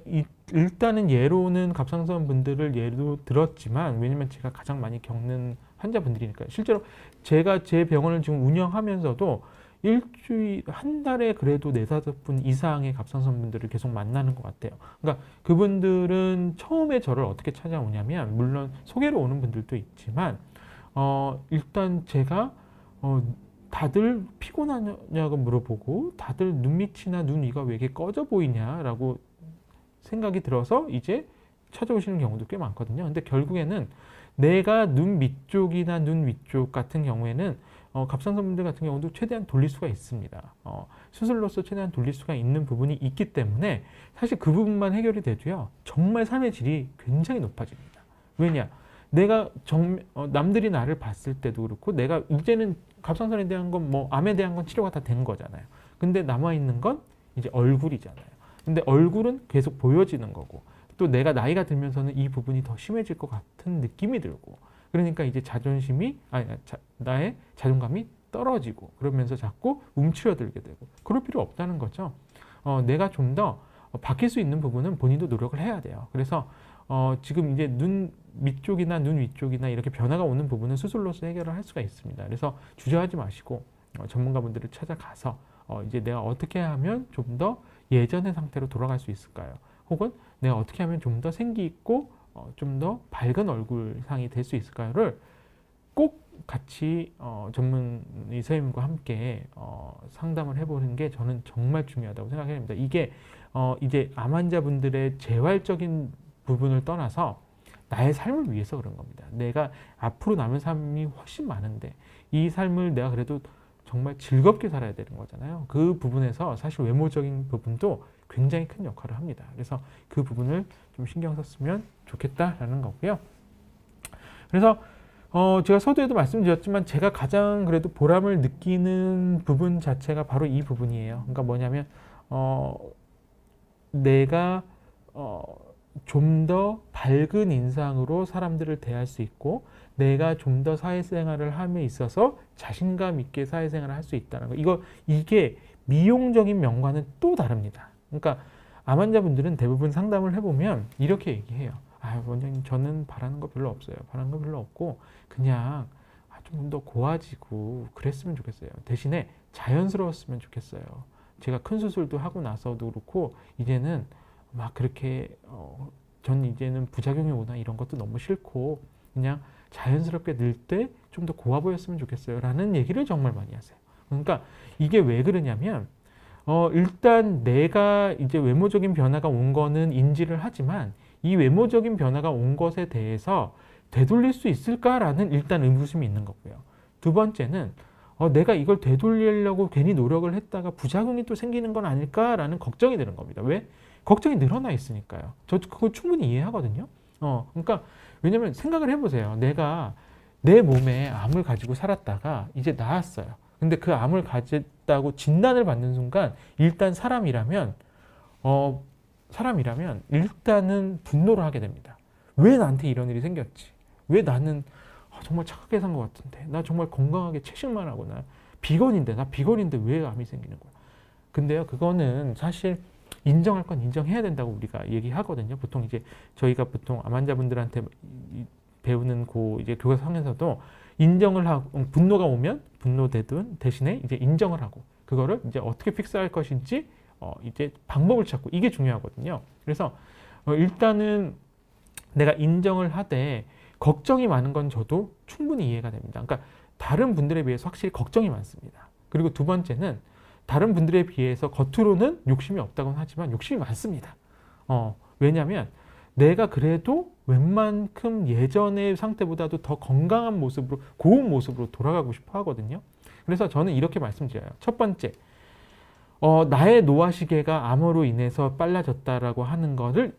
일단은 예로는 갑상선 분들을 예로 들었지만, 왜냐면 제가 가장 많이 겪는 환자분들이니까요. 실제로 제가 제 병원을 지금 운영하면서도 일주일, 한 달에 그래도 4-5분 이상의 갑상선 분들을 계속 만나는 것 같아요. 그러니까 그분들은 처음에 저를 어떻게 찾아오냐면, 물론 소개로 오는 분들도 있지만 일단 제가 다들 피곤하냐고 물어보고, 다들 눈밑이나 눈 위가 왜 이렇게 꺼져 보이냐라고 생각이 들어서 이제 찾아오시는 경우도 꽤 많거든요. 근데 결국에는 내가 눈 밑쪽이나 눈 위쪽 같은 경우에는 갑상선 분들 같은 경우도 최대한 돌릴 수가 있습니다. 수술로서 최대한 돌릴 수가 있는 부분이 있기 때문에 사실 그 부분만 해결이 돼도요, 정말 삶의 질이 굉장히 높아집니다. 왜냐? 내가 남들이 나를 봤을 때도 그렇고, 내가 이제는 갑상선에 대한 건 뭐 암에 대한 건 치료가 다 된 거잖아요. 근데 남아있는 건 이제 얼굴이잖아요. 근데 얼굴은 계속 보여지는 거고, 또 내가 나이가 들면서는 이 부분이 더 심해질 것 같은 느낌이 들고, 그러니까 이제 나의 자존감이 떨어지고 그러면서 자꾸 움츠러들게 되고 그럴 필요 없다는 거죠. 내가 좀 더 바뀔 수 있는 부분은 본인도 노력을 해야 돼요. 그래서 지금 이제 눈 밑쪽이나 눈 위쪽이나 이렇게 변화가 오는 부분은 수술로서 해결을 할 수가 있습니다. 그래서 주저하지 마시고 전문가분들을 찾아가서 이제 내가 어떻게 하면 좀 더 예전의 상태로 돌아갈 수 있을까요? 혹은 내가 어떻게 하면 좀 더 생기 있고 좀 더 밝은 얼굴상이 될 수 있을까요를 꼭 같이 전문의 선생님과 함께 상담을 해보는 게 저는 정말 중요하다고 생각합니다. 이게 이제 암 환자분들의 재활적인 부분을 떠나서 나의 삶을 위해서 그런 겁니다. 내가 앞으로 남은 삶이 훨씬 많은데 이 삶을 내가 그래도 정말 즐겁게 살아야 되는 거잖아요. 그 부분에서 사실 외모적인 부분도 굉장히 큰 역할을 합니다. 그래서 그 부분을 좀 신경 썼으면 좋겠다라는 거고요. 그래서 제가 서두에도 말씀드렸지만 제가 가장 그래도 보람을 느끼는 부분 자체가 바로 이 부분이에요. 그러니까 뭐냐면 내가 좀 더 밝은 인상으로 사람들을 대할 수 있고 내가 좀 더 사회생활을 함에 있어서 자신감 있게 사회생활을 할 수 있다는 거. 이게 미용적인 면과는 또 다릅니다. 그러니까 암 환자분들은 대부분 상담을 해보면 이렇게 얘기해요. 원장님 저는 바라는 거 별로 없어요. 바라는 거 별로 없고 그냥 좀 더 고와지고 그랬으면 좋겠어요. 대신에 자연스러웠으면 좋겠어요. 제가 큰 수술도 하고 나서도 그렇고 이제는 막 그렇게 전 이제는 부작용이 오나 이런 것도 너무 싫고 그냥 자연스럽게 늘 때 좀 더 고와 보였으면 좋겠어요 라는 얘기를 정말 많이 하세요. 그러니까 이게 왜 그러냐면 일단 내가 이제 외모적인 변화가 온 거는 인지를 하지만 이 외모적인 변화가 온 것에 대해서 되돌릴 수 있을까라는 일단 의구심이 있는 거고요. 두 번째는 내가 이걸 되돌리려고 괜히 노력을 했다가 부작용이 또 생기는 건 아닐까라는 걱정이 드는 겁니다. 왜? 걱정이 늘어나 있으니까요. 저 그거 충분히 이해하거든요. 그러니까 왜냐면 생각을 해보세요. 내가 내 몸에 암을 가지고 살았다가 이제 나았어요. 근데 그 암을 가졌다고 진단을 받는 순간 일단 사람이라면 일단은 분노를 하게 됩니다. 왜 나한테 이런 일이 생겼지? 왜 나는 정말 착하게 산 것 같은데 나 정말 건강하게 채식만 하고 나 비건인데 왜 암이 생기는 거야? 근데요 그거는 사실 인정할 건 인정해야 된다고 우리가 얘기하거든요. 보통 이제 저희가 보통 암 환자분들한테 배우는 이제 교과서상에서도 인정을 하고 분노가 오면 분노되든 대신에 이제 인정을 하고 그거를 이제 어떻게 픽스할 것인지 이제 방법을 찾고 이게 중요하거든요. 그래서 일단은 내가 인정을 하되 걱정이 많은 건 저도 충분히 이해가 됩니다. 그러니까 다른 분들에 비해서 확실히 걱정이 많습니다. 그리고 두 번째는 다른 분들에 비해서 겉으로는 욕심이 없다고는 하지만 욕심이 많습니다. 왜냐하면 내가 그래도 웬만큼 예전의 상태보다도 더 건강한 모습으로 고운 모습으로 돌아가고 싶어 하거든요. 그래서 저는 이렇게 말씀드려요. 첫 번째, 나의 노화시계가 암으로 인해서 빨라졌다라고 하는 것을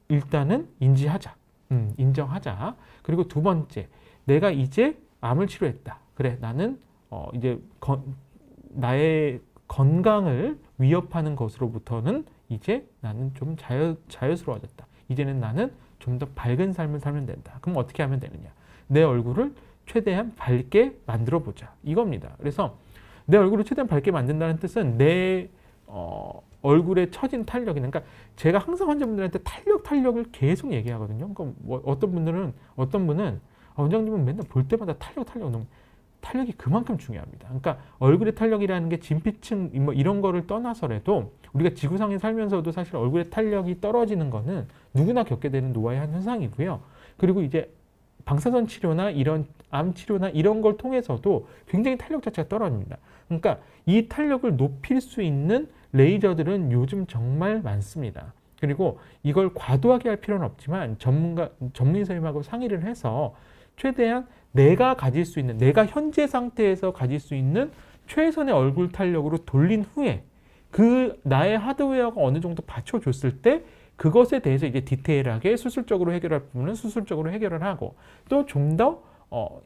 일단은 인지하자. 인정하자. 그리고 두 번째, 내가 이제 암을 치료했다. 그래, 나는 이제 나의 건강을 위협하는 것으로부터는 이제 나는 좀 자유스러워졌다. 이제는 나는 좀 더 밝은 삶을 살면 된다. 그럼 어떻게 하면 되느냐? 내 얼굴을 최대한 밝게 만들어 보자. 이겁니다. 그래서 내 얼굴을 최대한 밝게 만든다는 뜻은 내 얼굴에 처진 탄력이, 그러니까 제가 항상 환자분들한테 탄력을 계속 얘기하거든요. 그러니까 어떤 분은 원장님은 맨날 볼 때마다 탄력 너무 탄력이 그만큼 중요합니다. 그러니까 얼굴의 탄력이라는 게 진피층 뭐 이런 거를 떠나서라도 우리가 지구상에 살면서도 사실 얼굴의 탄력이 떨어지는 거는 누구나 겪게 되는 노화의 한 현상이고요. 그리고 이제 방사선 치료나 이런 암 치료나 이런 걸 통해서도 굉장히 탄력 자체가 떨어집니다. 그러니까 이 탄력을 높일 수 있는 레이저들은 요즘 정말 많습니다. 그리고 이걸 과도하게 할 필요는 없지만 전문의 선생님하고 상의를 해서 최대한 내가 현재 상태에서 가질 수 있는 최선의 얼굴 탄력으로 돌린 후에 그 나의 하드웨어가 어느 정도 받쳐줬을 때 그것에 대해서 이제 디테일하게 수술적으로 해결할 부분은 수술적으로 해결을 하고 또 좀 더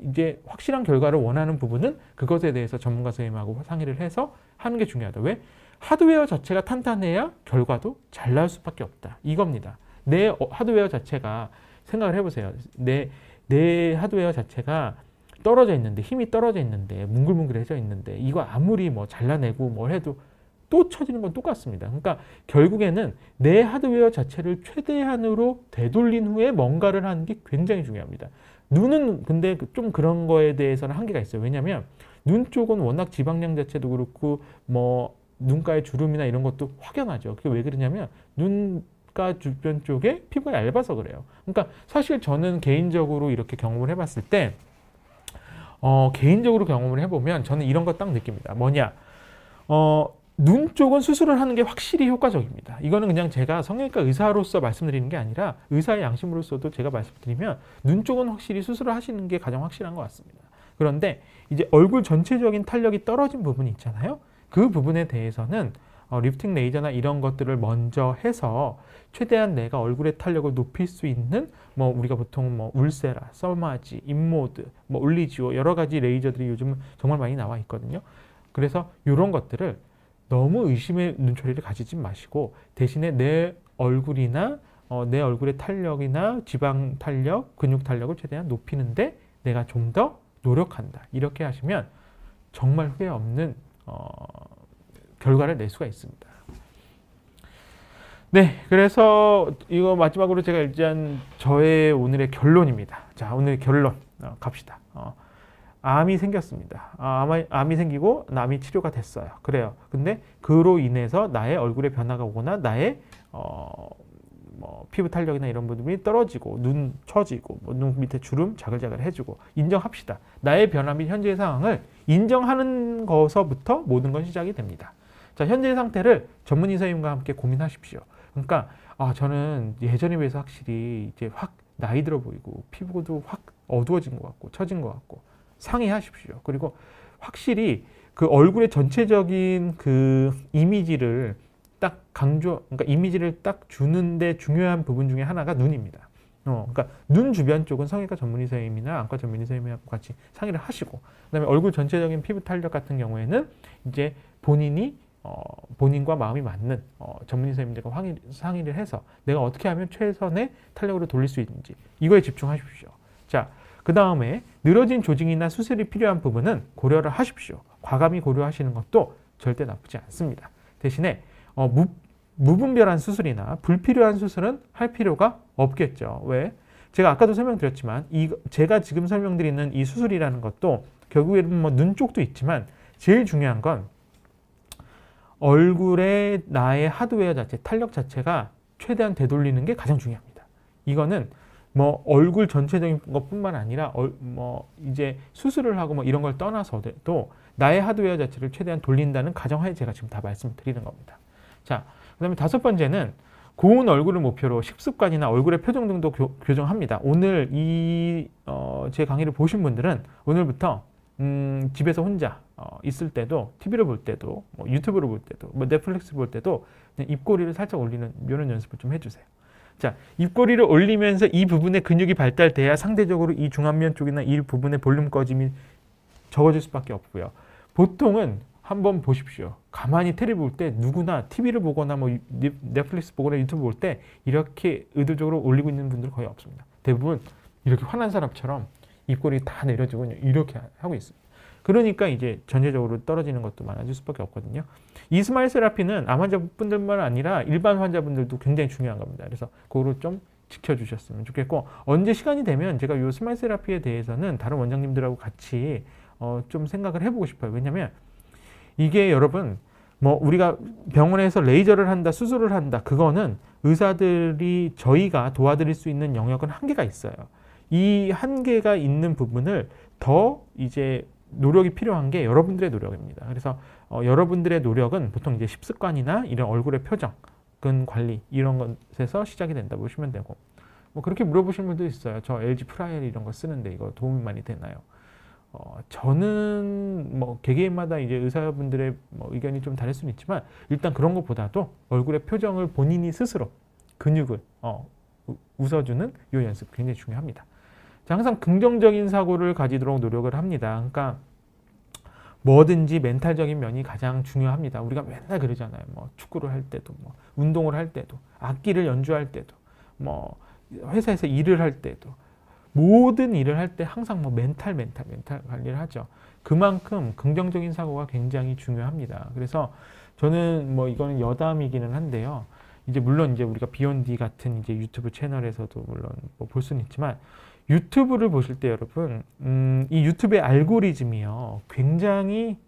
이제 확실한 결과를 원하는 부분은 그것에 대해서 전문가 선생님하고 상의를 해서 하는 게 중요하다. 왜? 하드웨어 자체가 탄탄해야 결과도 잘 나올 수밖에 없다. 이겁니다. 내 하드웨어 자체가 생각을 해보세요. 내 하드웨어 자체가 떨어져 있는데, 힘이 떨어져 있는데, 뭉글뭉글해져 있는데, 이거 아무리 뭐 잘라내고 뭘 해도 또 처지는 건 똑같습니다. 그러니까 결국에는 내 하드웨어 자체를 최대한으로 되돌린 후에 뭔가를 하는 게 굉장히 중요합니다. 눈은 근데 좀 그런 거에 대해서는 한계가 있어요. 왜냐하면 눈 쪽은 워낙 지방량 자체도 그렇고 뭐 눈가의 주름이나 이런 것도 확연하죠. 그게 왜 그러냐면 눈가 주변 쪽에 피부가 얇아서 그래요. 그러니까 사실 저는 개인적으로 이렇게 경험을 해봤을 때 개인적으로 경험을 해보면 저는 이런 거 딱 느낍니다. 뭐냐? 눈 쪽은 수술을 하는 게 확실히 효과적입니다. 이거는 그냥 제가 성형외과 의사로서 말씀드리는 게 아니라 의사의 양심으로서도 제가 말씀드리면 눈 쪽은 확실히 수술을 하시는 게 가장 확실한 것 같습니다. 그런데 이제 얼굴 전체적인 탄력이 떨어진 부분이 있잖아요. 그 부분에 대해서는 리프팅 레이저나 이런 것들을 먼저 해서 최대한 내가 얼굴의 탄력을 높일 수 있는 뭐 우리가 보통 뭐 울세라, 서마지, 인모드, 뭐 올리지오 여러 가지 레이저들이 요즘 정말 많이 나와 있거든요. 그래서 이런 것들을 너무 의심의 눈초리를 가지지 마시고 대신에 내 얼굴이나 내 얼굴의 탄력이나 지방 탄력, 근육 탄력을 최대한 높이는데 내가 좀 더 노력한다. 이렇게 하시면 정말 후회 없는 결과를 낼 수가 있습니다. 네, 그래서 이거 마지막으로 제가 일단 저의 오늘의 결론입니다. 자, 오늘의 결론 갑시다. 암이 생겼습니다. 암이 생기고 암이 치료가 됐어요. 그래요. 근데 그로 인해서 나의 얼굴에 변화가 오거나 나의 뭐 피부 탄력이나 이런 부분이 떨어지고 눈 처지고 뭐 눈 밑에 주름 자글자글 해주고 인정합시다. 나의 변화 및 현재의 상황을 인정하는 것서부터 모든 건 시작이 됩니다. 자, 현재의 상태를 전문의 선생님과 함께 고민하십시오. 그러니까 저는 예전에 비해서 확실히 이제 확 나이 들어 보이고 피부도 확 어두워진 것 같고 처진 것 같고 상의하십시오. 그리고 확실히 그 얼굴의 전체적인 그 이미지를 딱 그러니까 이미지를 딱 주는데 중요한 부분 중에 하나가 눈입니다. 그러니까 눈 주변 쪽은 성형외과 전문의 선생님이나 안과 전문의 선생님하고 같이 상의를 하시고, 그다음에 얼굴 전체적인 피부 탄력 같은 경우에는 이제 본인과 마음이 맞는 전문의 선생님들과 상의를 해서 내가 어떻게 하면 최선의 탄력으로 돌릴 수 있는지 이거에 집중하십시오. 자, 그 다음에 늘어진 조직이나 수술이 필요한 부분은 고려를 하십시오. 과감히 고려하시는 것도 절대 나쁘지 않습니다. 대신에 무분별한 수술이나 불필요한 수술은 할 필요가 없겠죠. 왜? 제가 아까도 설명드렸지만 제가 지금 설명드리는 이 수술이라는 것도 결국에는 뭐 눈 쪽도 있지만 제일 중요한 건 얼굴에 나의 하드웨어 자체, 탄력 자체가 최대한 되돌리는 게 가장 중요합니다. 이거는 뭐 얼굴 전체적인 것뿐만 아니라 뭐 이제 수술을 하고 뭐 이런 걸 떠나서도 나의 하드웨어 자체를 최대한 돌린다는 가정하에 제가 지금 다 말씀을 드리는 겁니다. 자, 그다음에 5번째는 고운 얼굴을 목표로 식습관이나 얼굴의 표정 등도 교정합니다. 오늘 제 강의를 보신 분들은 오늘부터 집에서 혼자 있을 때도 TV를 볼 때도 뭐 유튜브를 볼 때도 뭐 넷플릭스 볼 때도 입꼬리를 살짝 올리는 이런 연습을 좀 해주세요. 자, 입꼬리를 올리면서 이 부분의 근육이 발달돼야 상대적으로 이 중안면 쪽이나 이 부분의 볼륨 꺼짐이 적어질 수밖에 없고요. 보통은 한번 보십시오. 가만히 텔레비 볼 때 누구나 TV를 보거나 뭐 넷플릭스 보거나 유튜브 볼 때 이렇게 의도적으로 올리고 있는 분들 거의 없습니다. 대부분 이렇게 화난 사람처럼 입꼬리 다 내려주고 이렇게 하고 있습니다. 그러니까 이제 전체적으로 떨어지는 것도 많아질 수밖에 없거든요. 이 스마일 세라피는 암 환자분들만 아니라 일반 환자분들도 굉장히 중요한 겁니다. 그래서 그거를 좀 지켜주셨으면 좋겠고, 언제 시간이 되면 제가 이 스마일 세라피에 대해서는 다른 원장님들하고 같이 좀 생각을 해보고 싶어요. 왜냐면 이게 여러분 뭐 우리가 병원에서 레이저를 한다, 수술을 한다, 그거는 의사들이 저희가 도와드릴 수 있는 영역은 한계가 있어요. 이 한계가 있는 부분을 더 이제 노력이 필요한 게 여러분들의 노력입니다. 그래서 여러분들의 노력은 보통 이제 식습관이나 이런 얼굴의 표정, 근 관리 이런 것에서 시작이 된다 보시면 되고, 뭐 그렇게 물어보시는 분도 있어요. 저 LG 프라이얼 이런 거 쓰는데 이거 도움이 많이 되나요? 저는 뭐 개개인마다 이제 의사분들의 뭐 의견이 좀 다를 수는 있지만 일단 그런 것보다도 얼굴의 표정을 본인이 스스로 근육을 웃어주는 이 연습 굉장히 중요합니다. 자, 항상 긍정적인 사고를 가지도록 노력을 합니다. 그러니까 뭐든지 멘탈적인 면이 가장 중요합니다. 우리가 맨날 그러잖아요. 뭐 축구를 할 때도, 뭐 운동을 할 때도, 악기를 연주할 때도, 뭐 회사에서 일을 할 때도, 모든 일을 할 때 항상 뭐 멘탈 관리를 하죠. 그만큼 긍정적인 사고가 굉장히 중요합니다. 그래서 저는 뭐 이거는 여담이기는 한데요. 이제 물론 이제 우리가 비욘디 같은 이제 유튜브 채널에서도 물론 뭐 볼 수는 있지만 유튜브를 보실 때 여러분, 이 유튜브의 알고리즘이요. 굉장히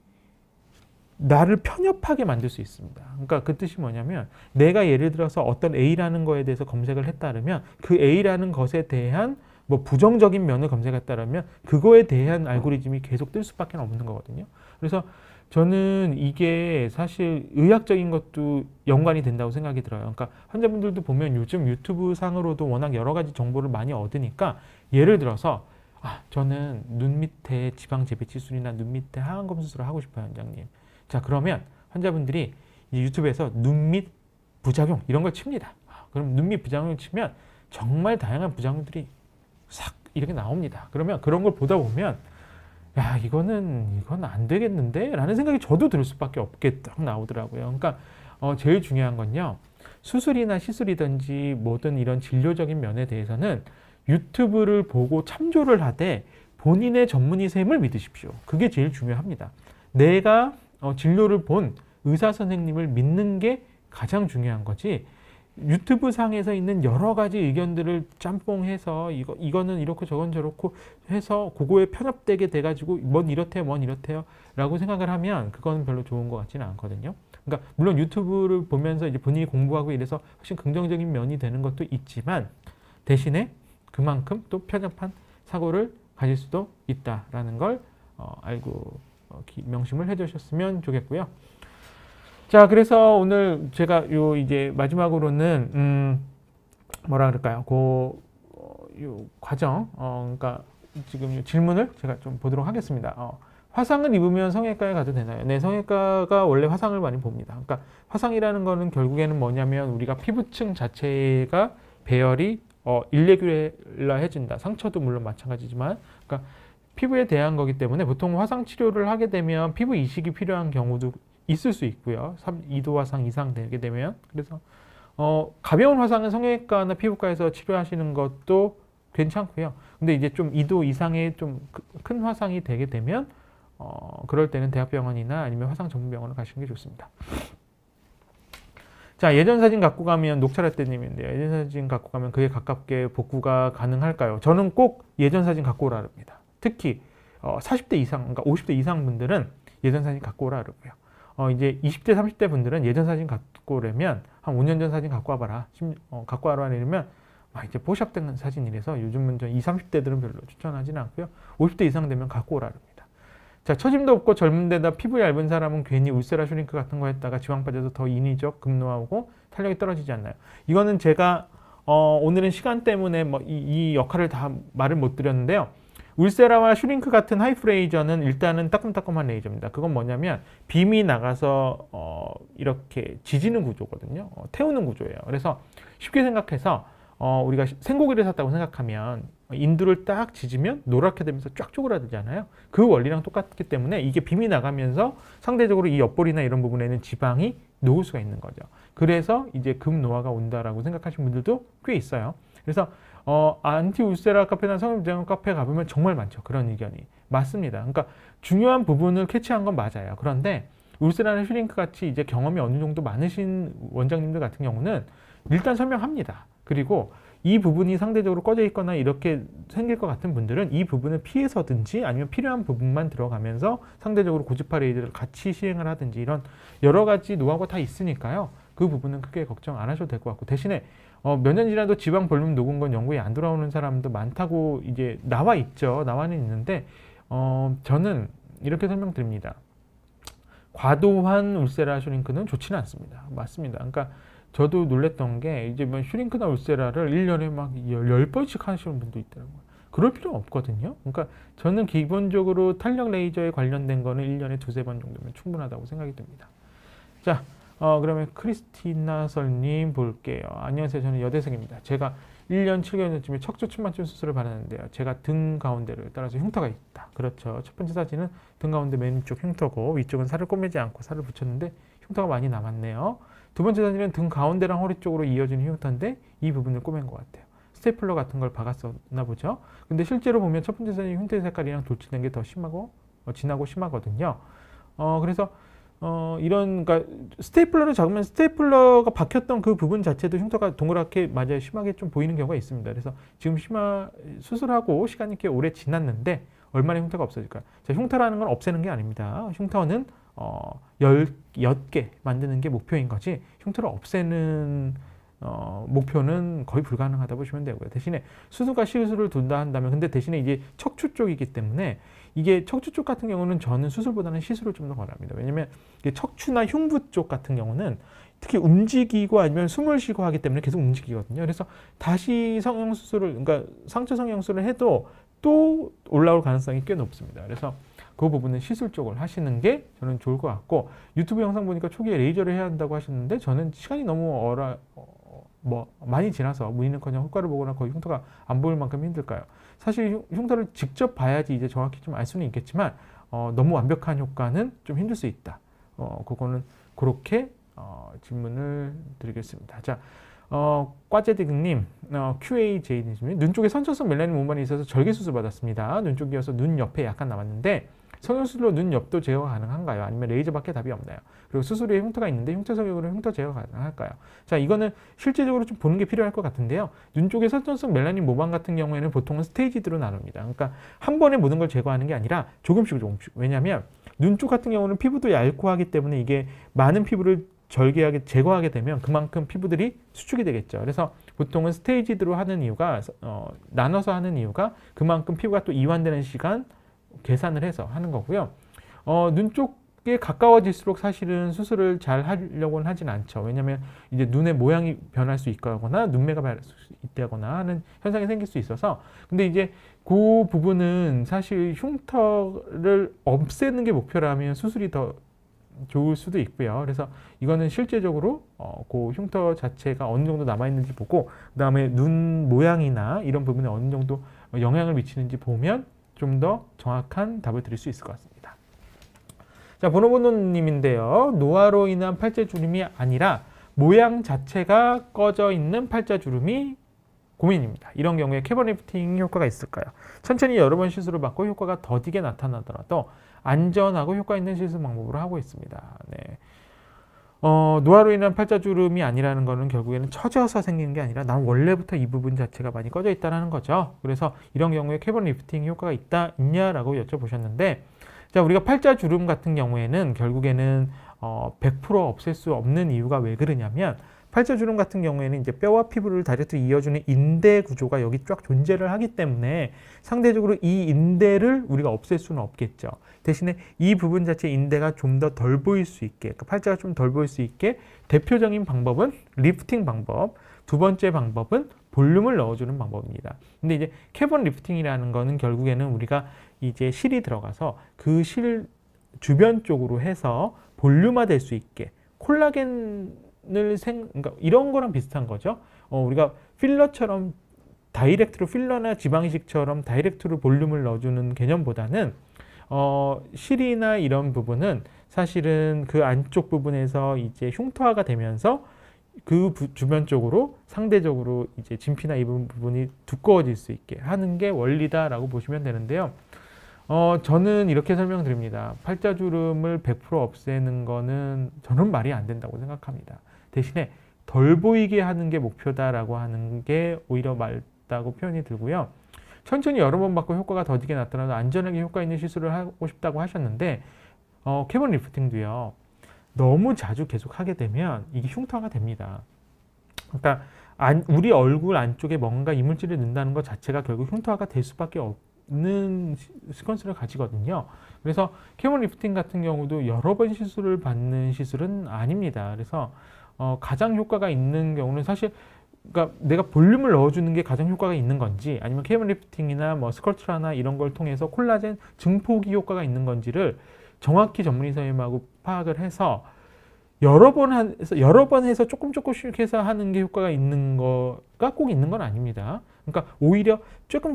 나를 편협하게 만들 수 있습니다. 그러니까 그 뜻이 뭐냐면 내가 예를 들어서 어떤 A라는 거에 대해서 검색을 했다면 그 A라는 것에 대한 뭐 부정적인 면을 검색했다면 그거에 대한 알고리즘이 계속 뜰 수밖에 없는 거거든요. 그래서 저는 이게 사실 의학적인 것도 연관이 된다고 생각이 들어요. 그러니까 환자분들도 보면 요즘 유튜브 상으로도 워낙 여러 가지 정보를 많이 얻으니까 예를 들어서 저는 눈 밑에 지방 재배치술이나 눈 밑에 하안검 수술을 하고 싶어요, 원장님. 자, 그러면 환자분들이 이 유튜브에서 눈 밑 부작용 이런 걸 칩니다. 그럼 눈 밑 부작용을 치면 정말 다양한 부작용들이 싹 이렇게 나옵니다. 그러면 그런 걸 보다 보면 야, 이건 안 되겠는데? 라는 생각이 저도 들 수밖에 없게 딱 나오더라고요. 그러니까 제일 중요한 건요. 수술이나 시술이든지 모든 이런 진료적인 면에 대해서는 유튜브를 보고 참조를 하되 본인의 전문의셈을 믿으십시오. 그게 제일 중요합니다. 내가 진료를 본 의사 선생님을 믿는 게 가장 중요한 거지. 유튜브 상에서 있는 여러 가지 의견들을 짬뽕해서 이거는 이렇고 저건 저렇고 해서 그거에 편협되게 돼가지고 뭔 이렇대요 라고 생각을 하면 그건 별로 좋은 것 같지는 않거든요. 그러니까 물론 유튜브를 보면서 이제 본인이 공부하고 이래서 훨씬 긍정적인 면이 되는 것도 있지만 대신에 그만큼 또 편협한 사고를 가질 수도 있다라는 걸 알고 명심을 해두셨으면 좋겠고요. 자, 그래서 오늘 제가 이제 마지막으로는 뭐라 그럴까요? 요 과정, 그러니까 지금 질문을 제가 좀 보도록 하겠습니다. 화상을 입으면 성형외과에 가도 되나요? 네, 성형외과가 원래 화상을 많이 봅니다. 그러니까 화상이라는 거는 결국에는 뭐냐면 우리가 피부층 자체가 배열이 일레귤러해진다. 상처도 물론 마찬가지지만, 그러니까 피부에 대한 거기 때문에 보통 화상 치료를 하게 되면 피부 이식이 필요한 경우도 있을 수 있고요. 2도 화상 이상 되게 되면. 그래서 가벼운 화상은 성형외과나 피부과에서 치료하시는 것도 괜찮고요. 근데 이제 좀 2도 이상의 좀 큰 화상이 되게 되면 그럴 때는 대학병원이나 아니면 화상 전문병원을 가시는 게 좋습니다. 자, 예전 사진 갖고 가면 녹차라떼님인데요. 예전 사진 갖고 가면 그에 가깝게 복구가 가능할까요? 저는 꼭 예전 사진 갖고 오라 그럽니다. 특히 40대 이상, 그러니까 50대 이상 분들은 예전 사진 갖고 오라 그러고요. 이제 20대, 30대 분들은 예전 사진 갖고 오려면 한 5년 전 사진 갖고 와봐라. 갖고 와라 이러면 이제 포샵된 사진이라서 요즘은 20, 30대들은 별로 추천하지는 않고요. 50대 이상 되면 갖고 오라 그럽니다. 자, 처짐도 없고 젊은 데다 피부 얇은 사람은 괜히 울세라 슈링크 같은 거 했다가 지방 빠져서 더 인위적 급노화오고 탄력이 떨어지지 않나요? 이거는 제가 오늘은 시간 때문에 이 역할을 다 말을 못 드렸는데요. 울세라와 슈링크 같은 하이프 레이저는 일단은 따끔따끔한 레이저입니다. 그건 뭐냐면 빔이 나가서 이렇게 지지는 구조거든요. 태우는 구조예요. 그래서 쉽게 생각해서 우리가 생고기를 샀다고 생각하면 인두를 딱 지지면 노랗게 되면서 쫙 쪼그라들잖아요. 그 원리랑 똑같기 때문에 이게 빔이 나가면서 상대적으로 이 옆볼이나 이런 부분에는 지방이 녹을 수가 있는 거죠. 그래서 이제 급노화가 온다라고 생각하시는 분들도 꽤 있어요. 그래서 안티 울세라 카페나 성형부작용 카페 가보면 정말 많죠. 그런 의견이. 맞습니다. 그러니까 중요한 부분을 캐치한 건 맞아요. 그런데 울세라나 슈링크 같이 이제 경험이 어느 정도 많으신 원장님들 같은 경우는 일단 설명합니다. 그리고 이 부분이 상대적으로 꺼져 있거나 이렇게 생길 것 같은 분들은 이 부분을 피해서든지 아니면 필요한 부분만 들어가면서 상대적으로 고주파 레이저를 같이 시행을 하든지 이런 여러 가지 노하우가 다 있으니까요. 그 부분은 크게 걱정 안 하셔도 될 것 같고 대신에 몇 년 지나도 지방 볼륨 녹은 건 연구에 안 돌아오는 사람도 많다고 이제 나와 있죠. 나와는 있는데 저는 이렇게 설명드립니다. 과도한 울세라 슈링크는 좋지는 않습니다. 맞습니다. 그러니까 저도 놀랬던 게 이제 슈링크나 울세라를 1년에 막 10번씩 하시는 분도 있더라고요. 그럴 필요는 없거든요. 그러니까 저는 기본적으로 탄력 레이저에 관련된 거는 1년에 2-3번 정도면 충분하다고 생각이 듭니다. 자, 그러면 크리스티나 설님 볼게요. 안녕하세요. 저는 여대생입니다. 제가 1년 7개월 전쯤에 척추 측만증 수술을 받았는데요. 제가 등 가운데를 따라서 흉터가 있다. 그렇죠. 첫 번째 사진은 등 가운데 맨 위쪽 흉터고 위쪽은 살을 꼬매지 않고 살을 붙였는데 흉터가 많이 남았네요. 두 번째 사진은 등 가운데랑 허리 쪽으로 이어지는 흉터인데 이 부분을 꼬맨 것 같아요. 스테이플러 같은 걸 박았었나 보죠. 근데 실제로 보면 첫 번째 선이 흉터 색깔이랑 돌출된 게 더 심하고 진하고 심하거든요. 그래서 그러니까 스테이플러를 잡으면 스테이플러가 박혔던 그 부분 자체도 흉터가 동그랗게 맞아요. 심하게 좀 보이는 경우가 있습니다. 그래서 지금 수술하고 시간이 이렇게 오래 지났는데 얼마나 흉터가 없어질까요? 자, 흉터라는 건 없애는 게 아닙니다. 흉터는 10개 만드는 게 목표인 거지 흉터를 없애는 목표는 거의 불가능하다 보시면 되고요. 대신에 수술과 시술을 둔다 한다면 근데 대신에 이제 척추 쪽이기 때문에 이게 척추 쪽 같은 경우는 저는 수술보다는 시술을 좀 더 권합니다. 왜냐면 척추나 흉부 쪽 같은 경우는 특히 움직이고 아니면 숨을 쉬고 하기 때문에 계속 움직이거든요. 그래서 다시 성형수술을 그러니까 상처 성형수술을 해도 또 올라올 가능성이 꽤 높습니다. 그래서 그 부분은 시술 쪽을 하시는 게 저는 좋을 것 같고 유튜브 영상 보니까 초기에 레이저를 해야 한다고 하셨는데 저는 시간이 너무 많이 지나서 무의는커녕 효과를 보거나 거의 흉터가 안 보일 만큼 힘들까요? 사실 흉터를 직접 봐야지 이제 정확히 좀 알 수는 있겠지만 너무 완벽한 효과는 좀 힘들 수 있다. 그거는 그렇게 질문을 드리겠습니다. 자, 꽈제드님, QAJ님, 눈 쪽에 선천성 멜라닌 모발이 있어서 절개 수술 받았습니다. 눈 쪽이어서 눈 옆에 약간 남았는데 성형수술로 눈 옆도 제거가 가능한가요? 아니면 레이저밖에 답이 없나요? 그리고 수술 후에 흉터가 있는데 흉터 성형으로 흉터 제거가 가능할까요? 자, 이거는 실제적으로 좀 보는 게 필요할 것 같은데요. 눈 쪽에 선천성 멜라닌 모방 같은 경우에는 보통은 스테이지드로 나눕니다. 그러니까 한 번에 모든 걸 제거하는 게 아니라 조금씩. 왜냐하면 눈 쪽 같은 경우는 피부도 얇고 하기 때문에 이게 많은 피부를 제거하게 되면 그만큼 피부들이 수축이 되겠죠. 그래서 보통은 스테이지드로 하는 이유가 나눠서 하는 이유가 그만큼 피부가 또 이완되는 시간 계산을 해서 하는 거고요. 눈 쪽에 가까워질수록 사실은 수술을 잘 하려고는 하진 않죠. 왜냐하면 이제 눈의 모양이 변할 수 있거나 눈매가 변할 수 있다거나 하는 현상이 생길 수 있어서 근데 이제 그 부분은 사실 흉터를 없애는 게 목표라면 수술이 더 좋을 수도 있고요. 그래서 이거는 실제적으로 그 흉터 자체가 어느 정도 남아있는지 보고 그 다음에 눈 모양이나 이런 부분에 어느 정도 영향을 미치는지 보면 좀 더 정확한 답을 드릴 수 있을 것 같습니다. 자, 보노보노님인데요. 노화로 인한 팔자주름이 아니라 모양 자체가 꺼져 있는 팔자주름이 고민입니다. 이런 경우에 캐번 리프팅 효과가 있을까요? 천천히 여러 번 시술을 받고 효과가 더디게 나타나더라도 안전하고 효과 있는 시술 방법으로 하고 있습니다. 네. 노화로 인한 팔자주름이 아니라는 거는 결국에는 처져서 생긴 게 아니라 난 원래부터 이 부분 자체가 많이 꺼져 있다는 거죠. 그래서 이런 경우에 캐번 리프팅 효과가 있냐라고 여쭤보셨는데 자, 우리가 팔자주름 같은 경우에는 결국에는 100% 없앨 수 없는 이유가 왜 그러냐면 팔자주름 같은 경우에는 이제 뼈와 피부를 다이렉트 이어주는 인대 구조가 여기 쫙 존재를 하기 때문에 상대적으로 이 인대를 우리가 없앨 수는 없겠죠. 대신에 이 부분 자체 인대가 좀 더 덜 보일 수 있게, 그러니까 팔자가 좀 덜 보일 수 있게 대표적인 방법은 리프팅 방법, 두 번째 방법은 볼륨을 넣어주는 방법입니다. 근데 이제 캐번 리프팅이라는 거는 결국에는 우리가 이제 실이 들어가서 그 실 주변 쪽으로 해서 볼륨화될 수 있게 그러니까 이런 거랑 비슷한 거죠. 우리가 필러처럼 다이렉트로 필러나 지방이식처럼 다이렉트로 볼륨을 넣어주는 개념보다는 실이나 이런 부분은 사실은 그 안쪽 부분에서 이제 흉터화가 되면서 그 주변 쪽으로 상대적으로 이제 진피나 이 부분이 두꺼워질 수 있게 하는 게 원리다라고 보시면 되는데요. 저는 이렇게 설명드립니다. 팔자주름을 100% 없애는 거는 저는 말이 안 된다고 생각합니다. 대신에 덜 보이게 하는 게 목표다라고 하는 게 오히려 맞다고 표현이 들고요. 천천히 여러 번 받고 효과가 더디게 나타나도 안전하게 효과 있는 시술을 하고 싶다고 하셨는데 캐번 리프팅도요. 너무 자주 계속 하게 되면 이게 흉터가 됩니다. 그러니까 우리 얼굴 안쪽에 뭔가 이물질을 넣는다는 것 자체가 결국 흉터가 될 수밖에 없는 시퀀스를 가지거든요. 그래서 캐번 리프팅 같은 경우도 여러 번 시술을 받는 시술은 아닙니다. 그래서 가장 효과가 있는 경우는 사실 그러니까 내가 볼륨을 넣어주는 게 가장 효과가 있는 건지 아니면 캐번 리프팅이나 뭐 스컬트라나 이런 걸 통해서 콜라겐 증폭이 효과가 있는 건지를 정확히 전문의 선생님하고 파악을 해서 여러 번 해서 조금씩 해서 하는 게 효과가 있는 거가 꼭 있는 건 아닙니다. 그러니까 오히려 조금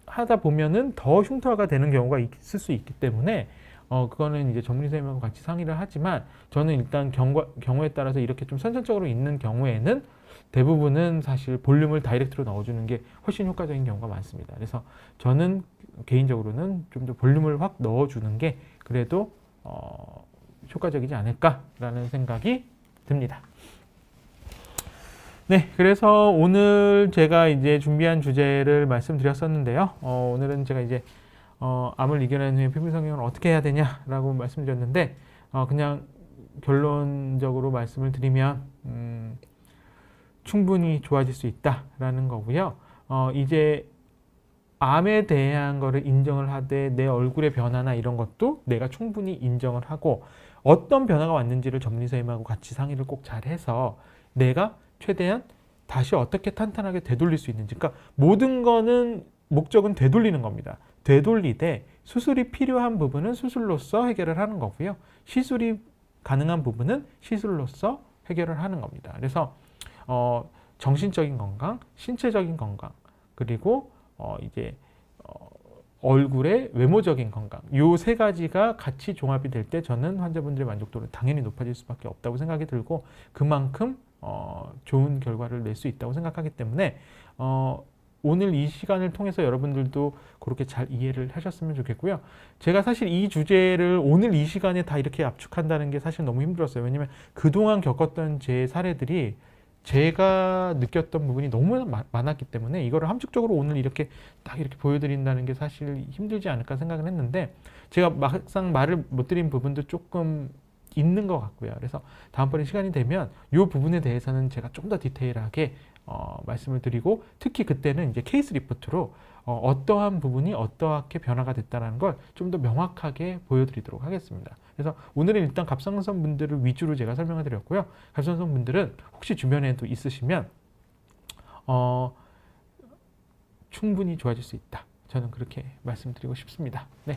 하다 보면은 더 흉터가 되는 경우가 있을 수 있기 때문에 그거는 이제 전문의 선생님하고 같이 상의를 하지만 저는 일단 경우에 따라서 이렇게 좀 선천적으로 있는 경우에는 대부분은 사실 볼륨을 다이렉트로 넣어주는 게 훨씬 효과적인 경우가 많습니다. 그래서 저는 개인적으로는 좀 더 볼륨을 확 넣어주는 게 그래도 효과적이지 않을까라는 생각이 듭니다. 네, 그래서 오늘 제가 이제 준비한 주제를 말씀드렸었는데요. 오늘은 제가 이제 암을 이겨낸 후에 피부 성형을 어떻게 해야 되냐라고 말씀드렸는데 그냥 결론적으로 말씀을 드리면 충분히 좋아질 수 있다라는 거고요. 이제 암에 대한 거를 인정을 하되 내 얼굴의 변화나 이런 것도 내가 충분히 인정을 하고 어떤 변화가 왔는지를 전문의 선생님하고 같이 상의를 꼭 잘해서 내가 최대한 다시 어떻게 탄탄하게 되돌릴 수 있는지, 그러니까 모든 거는 목적은 되돌리는 겁니다. 되돌리되 수술이 필요한 부분은 수술로서 해결을 하는 거고요. 시술이 가능한 부분은 시술로서 해결을 하는 겁니다. 그래서 정신적인 건강, 신체적인 건강, 그리고 이제 얼굴의 외모적인 건강, 요 세 가지가 같이 종합이 될 때 저는 환자분들의 만족도는 당연히 높아질 수밖에 없다고 생각이 들고 그만큼 좋은 결과를 낼 수 있다고 생각하기 때문에 오늘 이 시간을 통해서 여러분들도 그렇게 잘 이해를 하셨으면 좋겠고요. 제가 사실 이 주제를 오늘 이 시간에 다 이렇게 압축한다는 게 사실 너무 힘들었어요. 왜냐면 그동안 겪었던 제 사례들이 제가 느꼈던 부분이 너무 많았기 때문에 이거를 함축적으로 오늘 이렇게 딱 이렇게 보여드린다는 게 사실 힘들지 않을까 생각을 했는데 제가 막상 말을 못 드린 부분도 조금 있는 것 같고요. 그래서 다음번에 시간이 되면 이 부분에 대해서는 제가 좀 더 디테일하게 말씀을 드리고 특히 그때는 이제 케이스 리포트로 어떠한 부분이 어떠하게 변화가 됐다는 걸 좀 더 명확하게 보여드리도록 하겠습니다. 그래서 오늘은 일단 갑상선 분들을 위주로 제가 설명을 드렸고요. 갑상선 분들은 혹시 주변에도 있으시면 충분히 좋아질 수 있다. 저는 그렇게 말씀드리고 싶습니다. 네.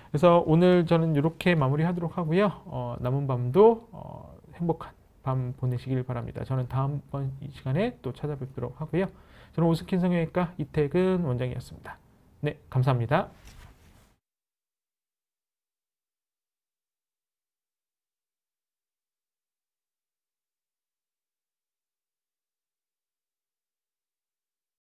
그래서 오늘 저는 이렇게 마무리하도록 하고요. 남은 밤도 행복한 밤 보내시길 바랍니다. 저는 다음번 이 시간에 또 찾아뵙도록 하고요. 저는 오스킨 성형외과 이태근 원장이었습니다. 네, 감사합니다.